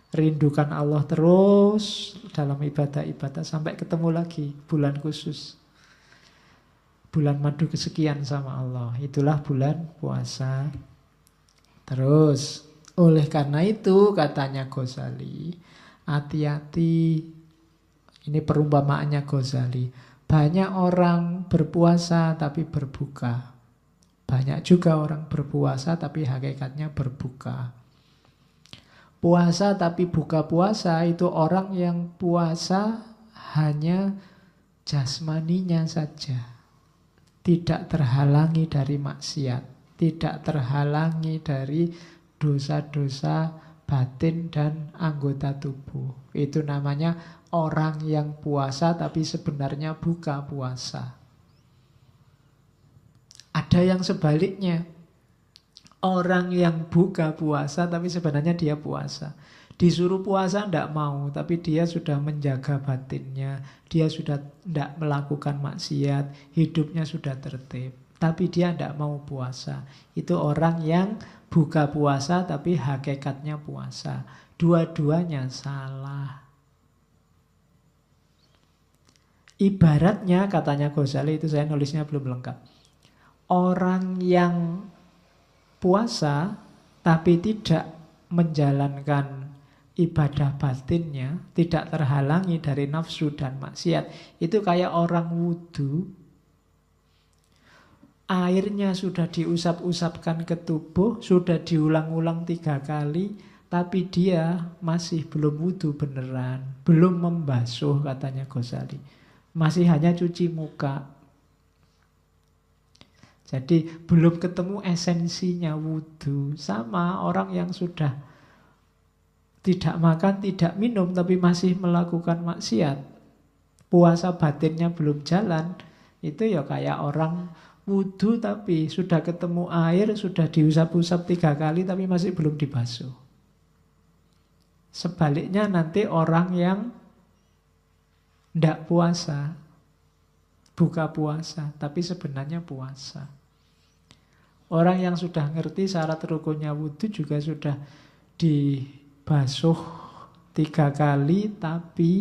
Rindukan Allah terus dalam ibadah-ibadah. Sampai ketemu lagi bulan khusus. Bulan madu kesekian sama Allah. Itulah bulan puasa. Terus, oleh karena itu katanya Ghazali, hati-hati. Ini perumpamaannya Ghazali. Banyak orang berpuasa tapi berbuka. Banyak juga orang berpuasa tapi hakikatnya berbuka. Puasa tapi buka puasa itu orang yang puasa hanya jasmaninya saja. Tidak terhalangi dari maksiat. Tidak terhalangi dari dosa-dosa batin dan anggota tubuh. Itu namanya orang yang puasa tapi sebenarnya buka puasa. Ada yang sebaliknya. Orang yang buka puasa tapi sebenarnya dia puasa. Disuruh puasa tidak mau, tapi dia sudah menjaga batinnya. Dia sudah tidak melakukan maksiat. Hidupnya sudah tertib. Tapi dia tidak mau puasa. Itu orang yang buka puasa tapi hakikatnya puasa. Dua-duanya salah. Ibaratnya katanya Ghazali, itu saya nulisnya belum lengkap. Orang yang puasa tapi tidak menjalankan ibadah batinnya, tidak terhalangi dari nafsu dan maksiat, itu kayak orang wudu. Airnya sudah diusap-usapkan ke tubuh, sudah diulang-ulang 3 kali, tapi dia masih belum wudu beneran, belum membasuh katanya Ghazali. Masih hanya cuci muka. Jadi belum ketemu esensinya wudu. Sama orang yang sudah tidak makan, tidak minum, tapi masih melakukan maksiat, puasa batinnya belum jalan, itu ya kayak orang wudhu tapi sudah ketemu air, sudah diusap-usap 3 kali tapi masih belum dibasuh. Sebaliknya nanti orang yang tidak puasa, buka puasa, tapi sebenarnya puasa. Orang yang sudah ngerti syarat rukunnya wudhu juga sudah dibasuh 3 kali, tapi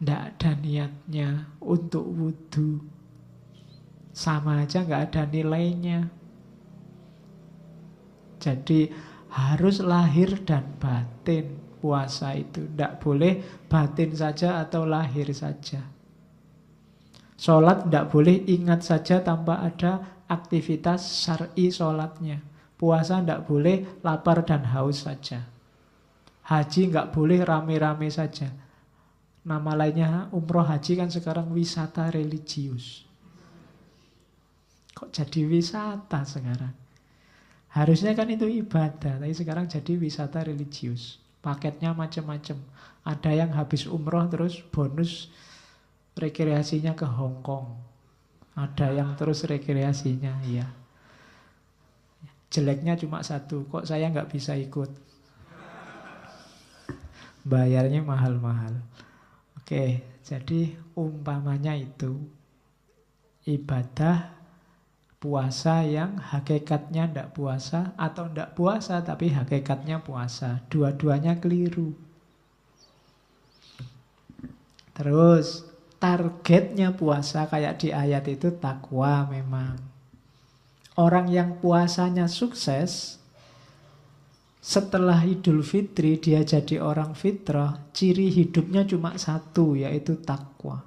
tidak ada niatnya untuk wudhu. Sama aja nggak ada nilainya. Jadi harus lahir dan batin puasa itu. Tidak boleh batin saja atau lahir saja. Sholat tidak boleh ingat saja tanpa ada aktivitas syar'i sholatnya. Puasa tidak boleh lapar dan haus saja. Haji nggak boleh rame-rame saja. Nama lainnya umroh haji kan sekarang wisata religius. Kok jadi wisata sekarang? Harusnya kan itu ibadah, tapi sekarang jadi wisata religius. Paketnya macam-macam. Ada yang habis umroh terus bonus rekreasinya ke Hong Kong. Ada yang terus rekreasinya, ya. Jeleknya cuma satu, kok saya nggak bisa ikut? Bayarnya mahal-mahal. Oke, jadi umpamanya itu ibadah puasa yang hakikatnya tidak puasa, atau tidak puasa tapi hakikatnya puasa. Dua-duanya keliru. Terus targetnya puasa kayak di ayat itu takwa memang. Orang yang puasanya sukses, setelah Idul Fitri dia jadi orang fitrah, ciri hidupnya cuma satu, yaitu takwa.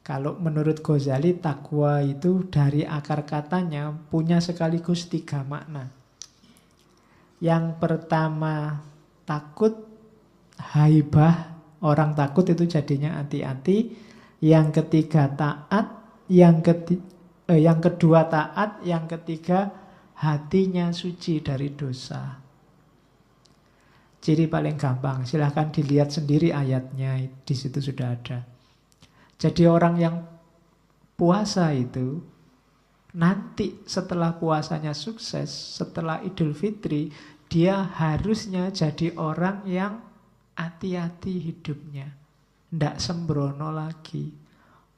Kalau menurut Ghazali, takwa itu dari akar katanya punya sekaligus 3 makna. Yang pertama takut, haibah, orang takut itu jadinya hati-hati. Yang ketiga taat, yang kedua taat, yang ketiga hatinya suci dari dosa. Ciri paling gampang, silahkan dilihat sendiri ayatnya, di situ sudah ada. Jadi orang yang puasa itu nanti setelah puasanya sukses, setelah Idul Fitri, dia harusnya jadi orang yang hati-hati hidupnya, tidak sembrono lagi.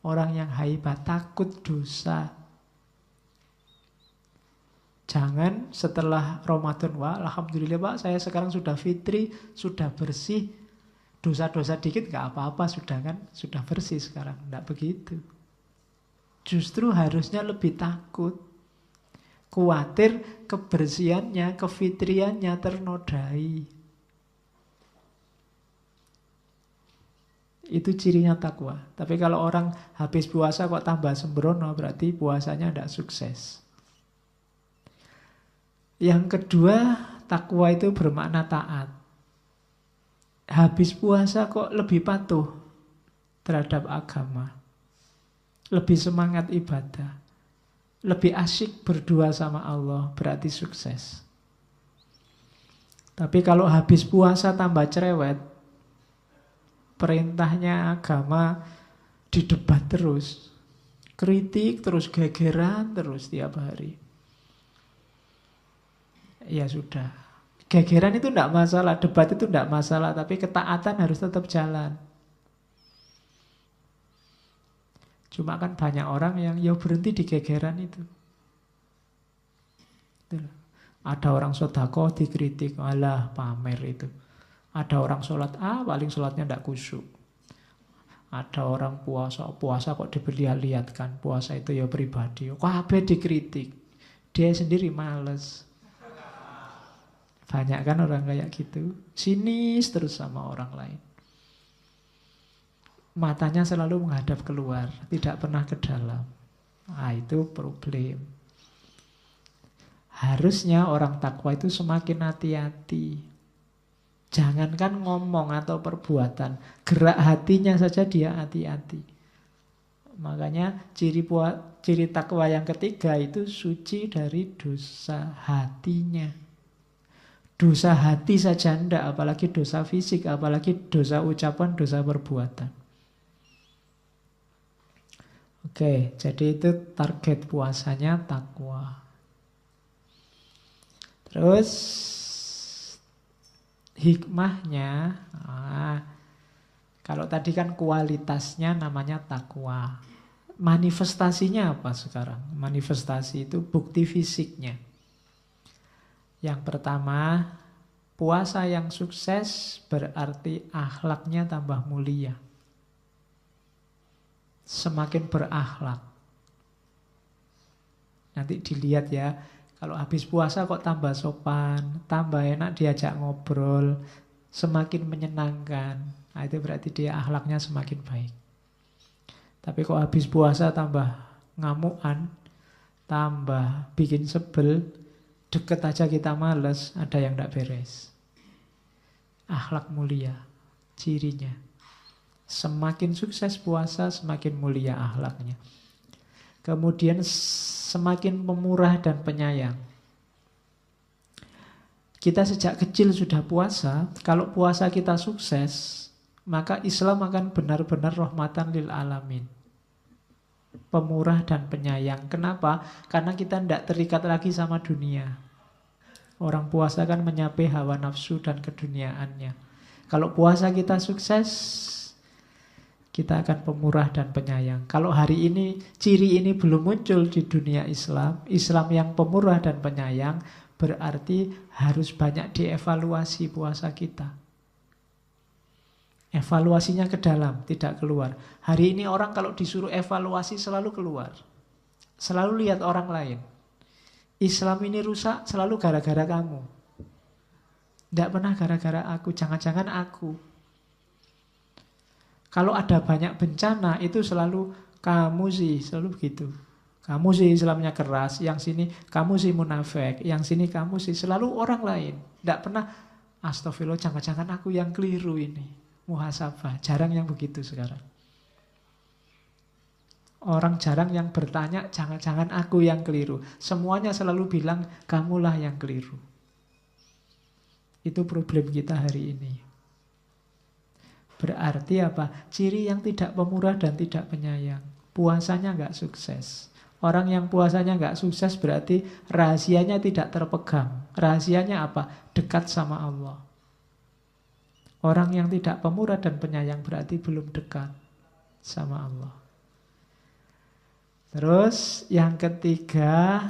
Orang yang haibah, takut dosa. Jangan setelah Ramadan, wah alhamdulillah Pak, saya sekarang sudah fitri, sudah bersih, dosa-dosa dikit gak apa-apa, sudah kan, sudah bersih sekarang. Tidak begitu. Justru harusnya lebih takut. Khawatir kebersihannya, kefitriannya ternodai. Itu cirinya takwa. Tapi kalau orang habis puasa kok tambah sembrono, berarti puasanya tidak sukses. Yang kedua, takwa itu bermakna taat. Habis puasa kok lebih patuh terhadap agama, lebih semangat ibadah, lebih asyik berdua sama Allah, berarti sukses. Tapi kalau habis puasa tambah cerewet, perintahnya agama didebat terus, kritik terus, gegeran terus tiap hari, ya sudah. Gegeran itu tidak masalah, debat itu tidak masalah, tapi ketaatan harus tetap jalan. Cuma kan banyak orang yang ya berhenti di gegeran itu. Ada orang sedekah dikritik, alah pamer itu. Ada orang sholat, paling sholatnya tidak khusyuk. Ada orang puasa kok diperlihatkan, puasa itu ya pribadi. Kok habis dikritik, dia sendiri males. Banyak kan orang kayak gitu, sinis terus sama orang lain. Matanya selalu menghadap keluar, tidak pernah ke dalam. Itu problem. Harusnya orang takwa itu semakin hati-hati. Jangankan ngomong atau perbuatan, gerak hatinya saja dia hati-hati. Makanya ciri takwa yang ketiga itu suci dari dosa hatinya. Dosa hati saja enggak, apalagi dosa fisik, apalagi dosa ucapan, dosa perbuatan. Oke, jadi itu target puasanya takwa. Terus hikmahnya, kalau tadi kan kualitasnya namanya takwa. Manifestasinya apa sekarang? Manifestasi itu bukti fisiknya. Yang pertama, puasa yang sukses berarti akhlaknya tambah mulia. Semakin berakhlak. Nanti dilihat ya, kalau habis puasa kok tambah sopan, tambah enak diajak ngobrol, semakin menyenangkan. Nah, itu berarti dia akhlaknya semakin baik. Tapi kok habis puasa tambah ngamukan, tambah bikin sebel, deket aja kita males, ada yang tidak beres. Akhlak mulia, cirinya. Semakin sukses puasa, semakin mulia akhlaknya. Kemudian semakin pemurah dan penyayang. Kita sejak kecil sudah puasa, kalau puasa kita sukses, maka Islam akan benar-benar rahmatan lil alamin. Pemurah dan penyayang. Kenapa? Karena kita tidak terikat lagi sama dunia. Orang puasa kan menyapai hawa nafsu dan keduniaannya. Kalau puasa kita sukses, kita akan pemurah dan penyayang. Kalau hari ini ciri ini belum muncul di dunia Islam, Islam yang pemurah dan penyayang, berarti harus banyak dievaluasi puasa kita. Evaluasinya ke dalam, tidak keluar. Hari ini orang kalau disuruh evaluasi selalu keluar. Selalu lihat orang lain. Islam ini rusak selalu gara-gara kamu. Tidak pernah gara-gara aku, jangan-jangan aku. Kalau ada banyak bencana itu selalu kamu sih, selalu begitu. Kamu sih Islamnya keras, yang sini kamu sih munafik, yang sini kamu sih, selalu orang lain. Tidak pernah, astagfirullah, jangan-jangan aku yang keliru ini. Muhasabah, jarang yang begitu sekarang. Orang jarang yang bertanya, jangan-jangan aku yang keliru. Semuanya selalu bilang, kamulah yang keliru. Itu problem kita hari ini. Berarti apa? Ciri yang tidak pemurah dan tidak penyayang. Puasanya nggak sukses. Orang yang puasanya nggak sukses berarti rahasianya tidak terpegang. Rahasianya apa? Dekat sama Allah. Orang yang tidak pemurah dan penyayang berarti belum dekat sama Allah. Terus yang ketiga,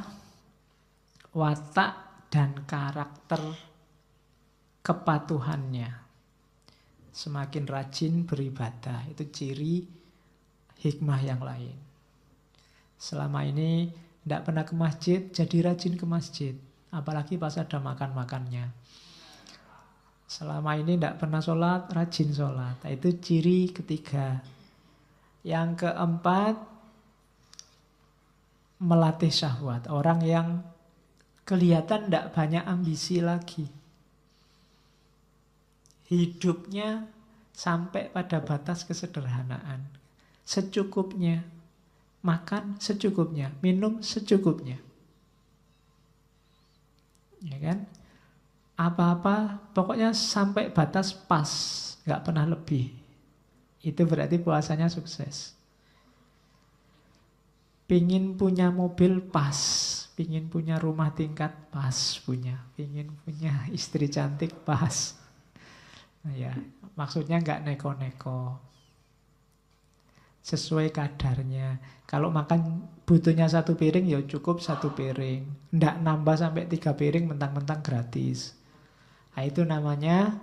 watak dan karakter kepatuhannya. Semakin rajin beribadah, itu ciri hikmah yang lain. Selama ini tidak pernah ke masjid, jadi rajin ke masjid. Apalagi pas ada makan-makannya. Selama ini tidak pernah sholat, rajin sholat. Itu ciri ketiga. Yang keempat, melatih syahwat. Orang yang kelihatan tidak banyak ambisi lagi. Hidupnya sampai pada batas kesederhanaan. Secukupnya. Makan secukupnya. Minum secukupnya. Ya kan? Apa-apa pokoknya sampai batas pas. Gak pernah lebih. Itu berarti puasanya sukses. Pingin punya mobil pas. Pingin punya rumah tingkat pas punya. Pingin punya istri cantik pas. Ya, maksudnya nggak neko-neko, sesuai kadarnya. Kalau makan butuhnya 1 piring, ya cukup 1 piring. Nggak nambah sampai 3 piring mentang-mentang gratis. Nah, itu namanya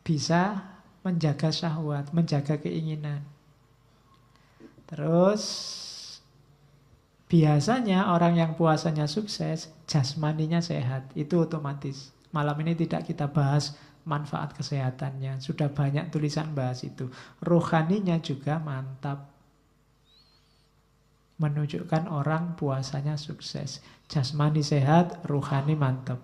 bisa menjaga syahwat, menjaga keinginan. Terus biasanya orang yang puasanya sukses, jasmaninya sehat, itu otomatis. Malam ini tidak kita bahas manfaat kesehatannya. Sudah banyak tulisan bahas itu. Rohaninya juga mantap. Menunjukkan orang puasanya sukses. Jasmani sehat, rohani mantap.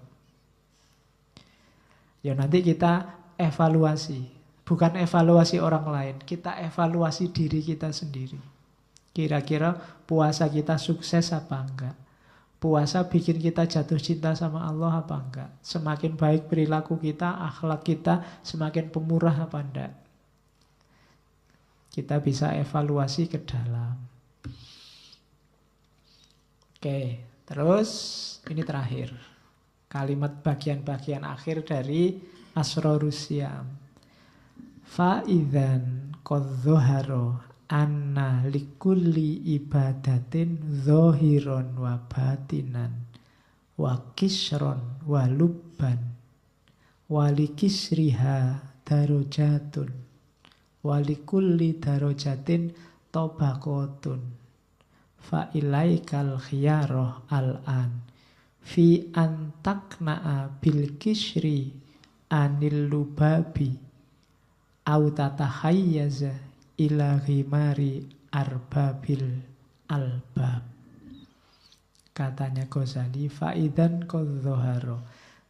Ya nanti kita evaluasi. Bukan evaluasi orang lain. Kita evaluasi diri kita sendiri. Kira-kira puasa kita sukses apa enggak? Puasa bikin kita jatuh cinta sama Allah apa enggak? Semakin baik perilaku kita, akhlak kita, semakin pemurah apa enggak? Kita bisa evaluasi ke dalam. Oke, terus ini terakhir. Kalimat bagian-bagian akhir dari Asrorus Syam. Fa'idzan qad dhahara anna likulli ibadatin zahiron wa batinan wa kisron wa lubban wa likisriha darajatun wa likulli darajatin tabaqatun fa ilaikal khiyarah al-an fi antakna'a bil kisri anil lubabi au tatahayyaza ila ghimari arbabil albab. Katanya Ghazali, faidan kodzoharo.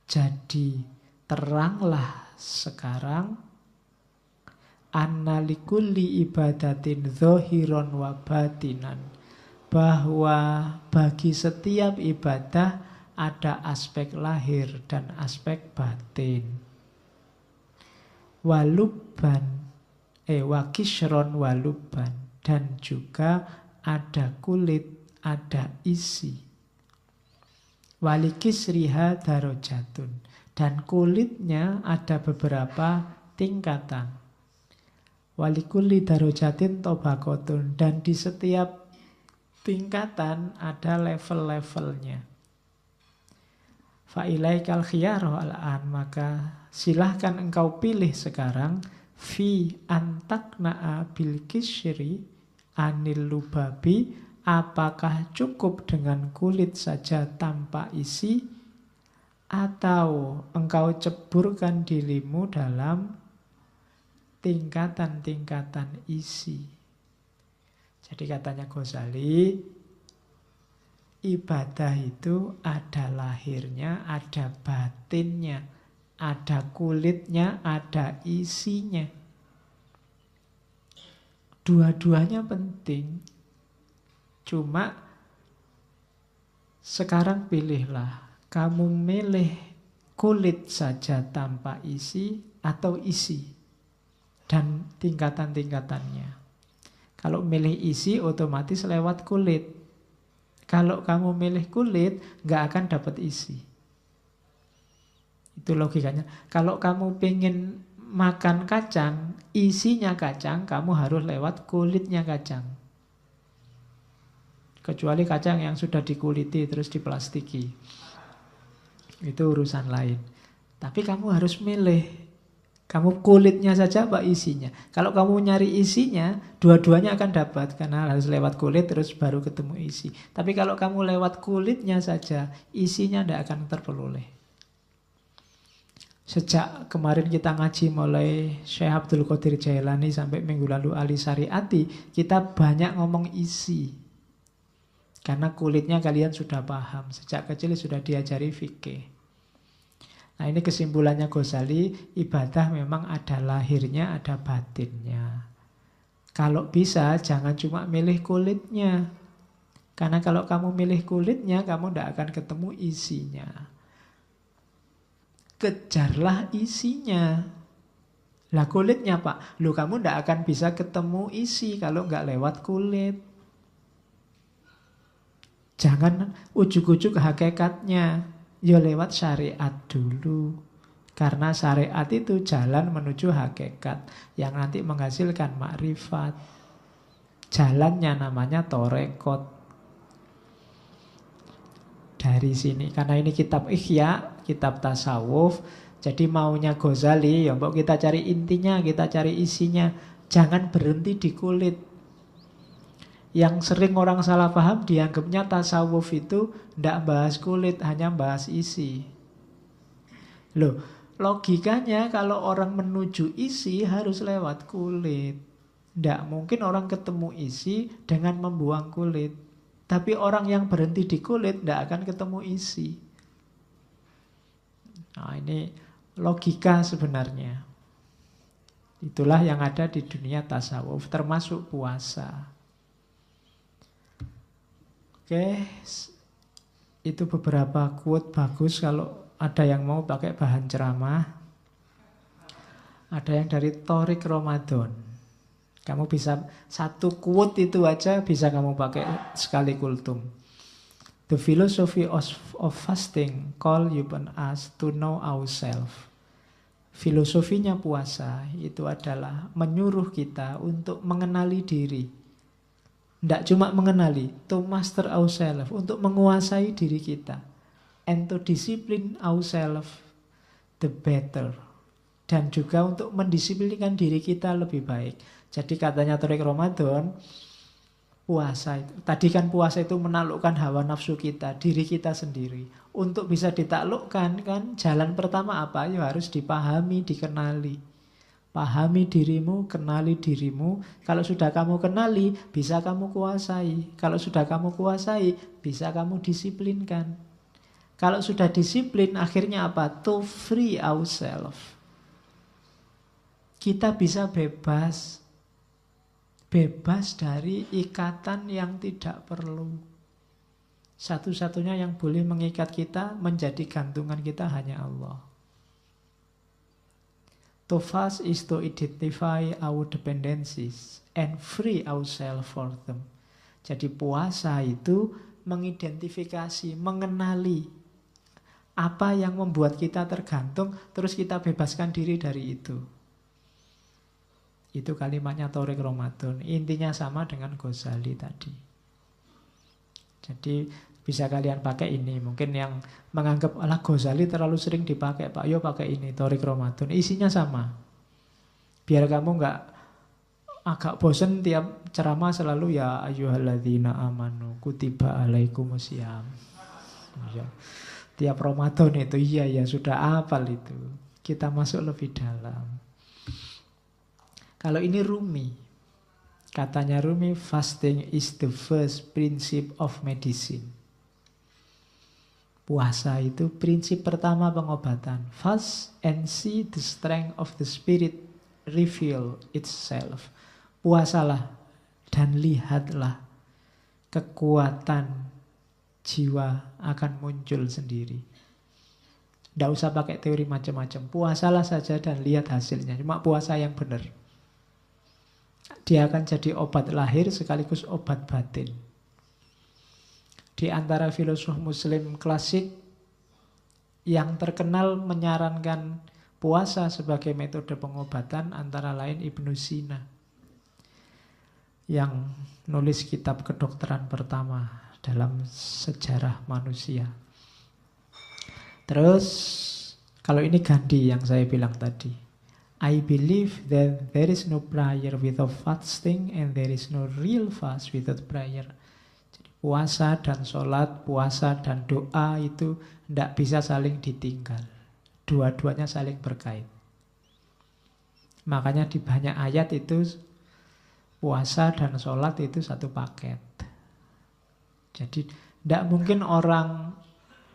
Jadi teranglah sekarang annalikulli ibadatin zohiron wa batinan, bahwa bagi setiap ibadah ada aspek lahir dan aspek batin. Walubban wakishron waluban, dan juga ada kulit, ada isi. Walikisriha darajatun, dan kulitnya ada beberapa tingkatan. Walikulli darajatin tobakotun, dan di setiap tingkatan ada level-levelnya. Fa'ilaikal khiyarah al-an, maka silahkan engkau pilih sekarang fi antakna'a bil kisri anil lubabi, apakah cukup dengan kulit saja tanpa isi, atau engkau ceburkan dirimu dalam tingkatan-tingkatan isi. Jadi katanya Ghazali, ibadah itu ada lahirnya, ada batinnya, ada kulitnya, ada isinya. Dua-duanya penting. Cuma sekarang pilihlah, kamu milih kulit saja tanpa isi atau isi dan tingkatan-tingkatannya. Kalau milih isi otomatis lewat kulit. Kalau kamu milih kulit nggak akan dapat isi. Itu logikanya. Kalau kamu pengen makan kacang, isinya kacang, kamu harus lewat kulitnya kacang. Kecuali kacang yang sudah dikuliti terus diplastiki. Itu urusan lain. Tapi kamu harus milih. Kamu kulitnya saja apa isinya. Kalau kamu nyari isinya, dua-duanya akan dapat. Karena harus lewat kulit terus baru ketemu isi. Tapi kalau kamu lewat kulitnya saja, isinya tidak akan terperoleh. Sejak kemarin kita ngaji mulai Syekh Abdul Qadir Jailani sampai minggu lalu Ali Syariati, kita banyak ngomong isi. Karena kulitnya kalian sudah paham. Sejak kecil sudah diajari fikih. Nah ini kesimpulannya Ghazali, ibadah memang ada lahirnya, ada batinnya. Kalau bisa jangan cuma milih kulitnya. Karena kalau kamu milih kulitnya, kamu tidak akan ketemu isinya. Kejarlah isinya. Lah kulitnya Pak, lu kamu tidak akan bisa ketemu isi kalau nggak lewat kulit. Jangan ujuk-ujuk hakikatnya, ya lewat syariat dulu. Karena syariat itu jalan menuju hakikat yang nanti menghasilkan makrifat. Jalannya namanya torekot. Dari sini, karena ini kitab Ihya, kitab tasawuf. Jadi maunya Ghazali, ya mbok kita cari intinya, kita cari isinya. Jangan berhenti di kulit. Yang sering orang salah paham, dianggapnya tasawuf itu tidak bahas kulit, hanya bahas isi. Loh, logikanya kalau orang menuju isi harus lewat kulit. Tidak mungkin orang ketemu isi dengan membuang kulit. Tapi orang yang berhenti di kulit tidak akan ketemu isi. Nah ini logika sebenarnya. Itulah yang ada di dunia tasawuf, termasuk puasa. Oke, Itu beberapa quote bagus kalau ada yang mau pakai bahan ceramah. Ada yang dari Torik Ramadan. Kamu bisa satu quote itu aja bisa kamu pakai sekali kultum. The philosophy of fasting call upon us to know ourselves. Filosofinya puasa itu adalah menyuruh kita untuk mengenali diri. Tidak cuma mengenali, to master ourselves, untuk menguasai diri kita. And to discipline ourselves the better. Dan juga untuk mendisiplinkan diri kita lebih baik. Jadi katanya Torik Ramadan, puasa itu, tadi kan puasa itu menaklukkan hawa nafsu kita, diri kita sendiri. Untuk bisa ditaklukkan kan, jalan pertama apa? Ya harus dipahami, dikenali. Pahami dirimu, kenali dirimu. Kalau sudah kamu kenali, bisa kamu kuasai. Kalau sudah kamu kuasai, bisa kamu disiplinkan. Kalau sudah disiplin, akhirnya apa? To free ourselves. Kita bisa bebas dari ikatan yang tidak perlu. Satu-satunya yang boleh mengikat kita, menjadi gantungan kita hanya Allah. To fast is to identify our dependencies and free ourselves for them. Jadi puasa itu mengidentifikasi, mengenali apa yang membuat kita tergantung, terus kita bebaskan diri dari itu. Itu kalimatnya Torik Ramadan. Intinya sama dengan Ghazali tadi. Jadi bisa kalian pakai ini. Mungkin yang menganggap alah Ghazali terlalu sering dipakai, Pak, yo pakai ini Torik Ramadan. Isinya sama. Biar kamu nggak agak bosen tiap ceramah selalu ya ayyuhalladzina amanu kutiba alaikumusiyam. Ya. Tiap Ramadan itu iya sudah hafal itu. Kita masuk lebih dalam. Kalau ini Rumi, katanya Rumi, fasting is the first principle of medicine. Puasa itu prinsip pertama pengobatan. Fast and see the strength of the spirit reveal itself. Puasalah dan lihatlah kekuatan jiwa akan muncul sendiri. Tidak usah pakai teori macam-macam. Puasalah saja dan lihat hasilnya. Cuma puasa yang benar. Dia akan jadi obat lahir sekaligus obat batin. Di antara filosof muslim klasik yang terkenal menyarankan puasa sebagai metode pengobatan antara lain Ibnu Sina, yang nulis kitab kedokteran pertama dalam sejarah manusia. Terus kalau ini Gandhi yang saya bilang tadi, I believe that there is no prayer without fasting and there is no real fast without prayer. Jadi puasa dan sholat, puasa dan doa itu tidak bisa saling ditinggal. Dua-duanya saling berkait. Makanya di banyak ayat itu puasa dan sholat itu satu paket. Jadi tidak mungkin orang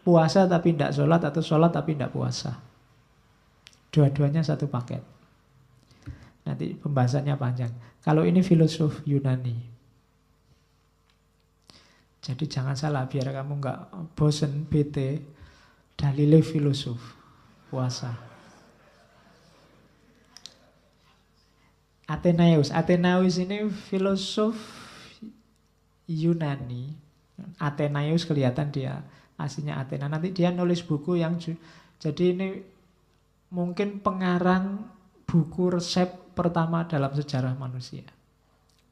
puasa tapi tidak sholat atau sholat tapi tidak puasa. Dua-duanya satu paket. Nanti pembahasannya panjang. Kalau ini filosof Yunani. Jadi jangan salah, biar kamu nggak bosen, bete. Dalilnya filosof puasa. Athenaeus ini filosof Yunani. Athenaeus kelihatan dia aslinya Athena. Nanti dia nulis buku yang jadi ini mungkin pengarang buku resep pertama dalam sejarah manusia.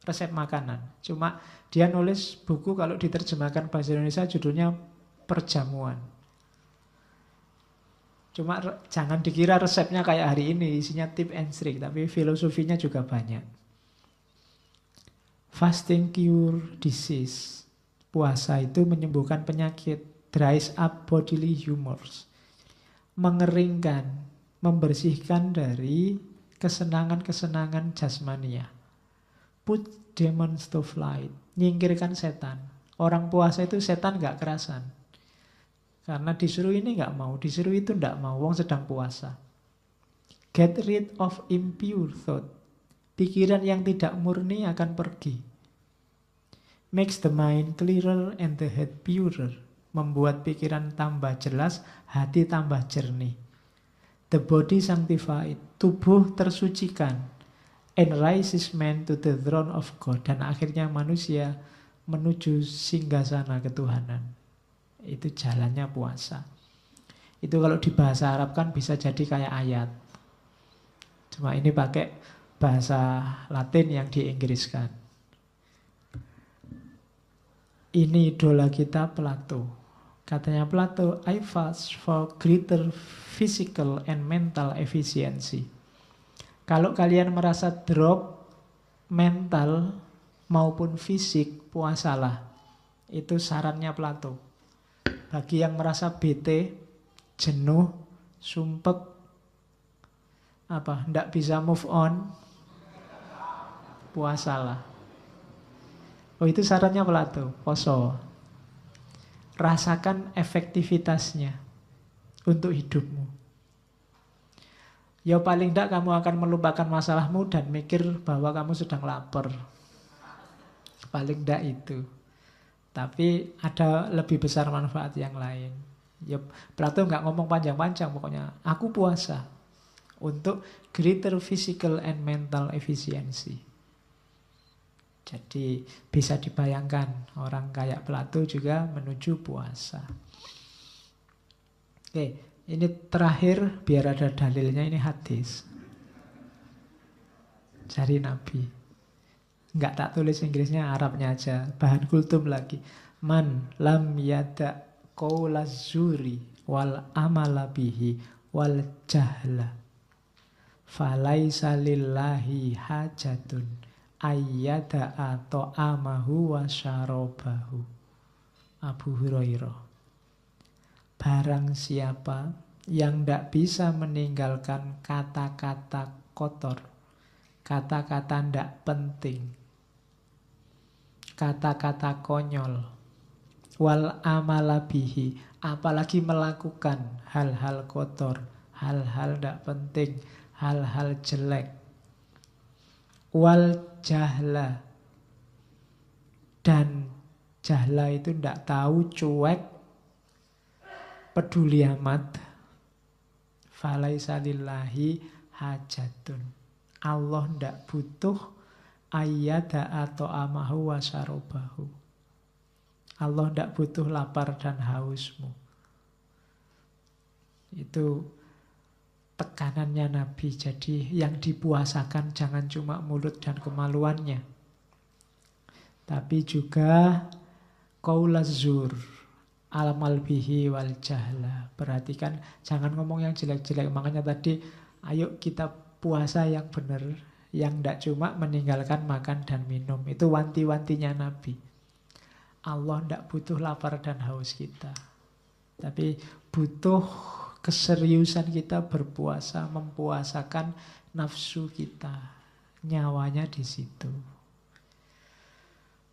Resep makanan. Cuma dia nulis buku kalau diterjemahkan bahasa Indonesia judulnya Perjamuan. Cuma jangan dikira resepnya kayak hari ini, isinya tip and trick, tapi filosofinya juga banyak. Fasting cure disease. Puasa itu menyembuhkan penyakit. Dries up bodily humors. Mengeringkan, membersihkan dari kesenangan-kesenangan jasmania. Put demons to flight. Nyingkirkan setan. Orang puasa itu setan gak kerasan. Karena disuruh ini gak mau, disuruh itu gak mau. Wong sedang puasa. Get rid of impure thought. Pikiran yang tidak murni akan pergi. Makes the mind clearer and the head purer. membuat pikiran tambah jelas, hati tambah jernih. The body sanctified, tubuh tersucikan, and raises man to the throne of God. Dan akhirnya manusia menuju singgasana ketuhanan. Itu jalannya puasa. Itu kalau di bahasa Arab kan bisa jadi kayak ayat. Cuma ini pakai bahasa Latin yang diinggriskan. Ini idola kita Plato. Katanya Plato, I fast for greater physical and mental efficiency. Kalau kalian merasa drop mental maupun fisik, puasalah. Itu sarannya Plato. Bagi yang merasa bete, jenuh, sumpek, ndak bisa move on, puasalah. Oh, itu sarannya Plato, poso. Rasakan efektivitasnya untuk hidupmu. Ya paling tidak kamu akan melupakan masalahmu dan mikir bahwa kamu sedang lapar. Paling tidak itu. Tapi ada lebih besar manfaat yang lain. Ya, Plato nggak ngomong panjang-panjang, pokoknya aku puasa untuk greater physical and mental efficiency. Jadi bisa dibayangkan orang kayak Plato juga menuju puasa. Oke, ini terakhir biar ada dalilnya, ini hadis. Cari Nabi. Enggak tak tulis Inggrisnya, Arabnya aja. Bahan kultum lagi. Man lam yada qaulaz zuri wal amala bihi wal jahla falaisa lillahi hajatun ayyada'a ta'amahu wa syarabahu. Abu Hurairah. Barang siapa yang tidak bisa meninggalkan kata-kata kotor, kata-kata tidak penting, kata-kata konyol, wal amala bihi, apalagi melakukan hal-hal kotor, hal-hal tidak penting, hal-hal jelek, wal jahla, dan jahla itu tidak tahu, cuek, peduli amat, falaisa lillahi hajatun, Allah tidak butuh ayyada atau amahu wa sarobahu, Allah tidak butuh lapar dan hausmu. Itu tekanannya Nabi. Jadi yang dipuasakan jangan cuma mulut dan kemaluannya, tapi juga qaulaz zur, alamal bihi wal jahla. Perhatikan, jangan ngomong yang jelek-jelek. Makanya tadi, ayo kita puasa yang benar, yang tidak cuma meninggalkan makan dan minum. Itu wanti-wantinya Nabi. Allah tidak butuh lapar dan haus kita, tapi butuh keseriusan kita berpuasa, mempuasakan nafsu kita, nyawanya di situ.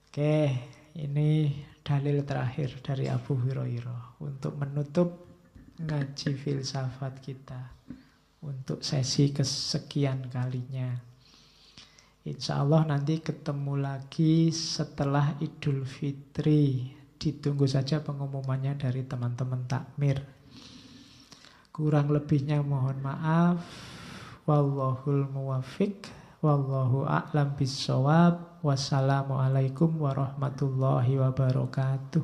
Oke, ini dalil terakhir dari Abu Hurairah untuk menutup ngaji filsafat kita untuk sesi kesekian kalinya. Insya Allah nanti ketemu lagi setelah Idul Fitri. Ditunggu saja pengumumannya dari teman-teman takmir. Kurang lebihnya mohon maaf. Wallahul muwaffiq. Wallahu a'lam bissawab. Wassalamualaikum warahmatullahi wabarakatuh.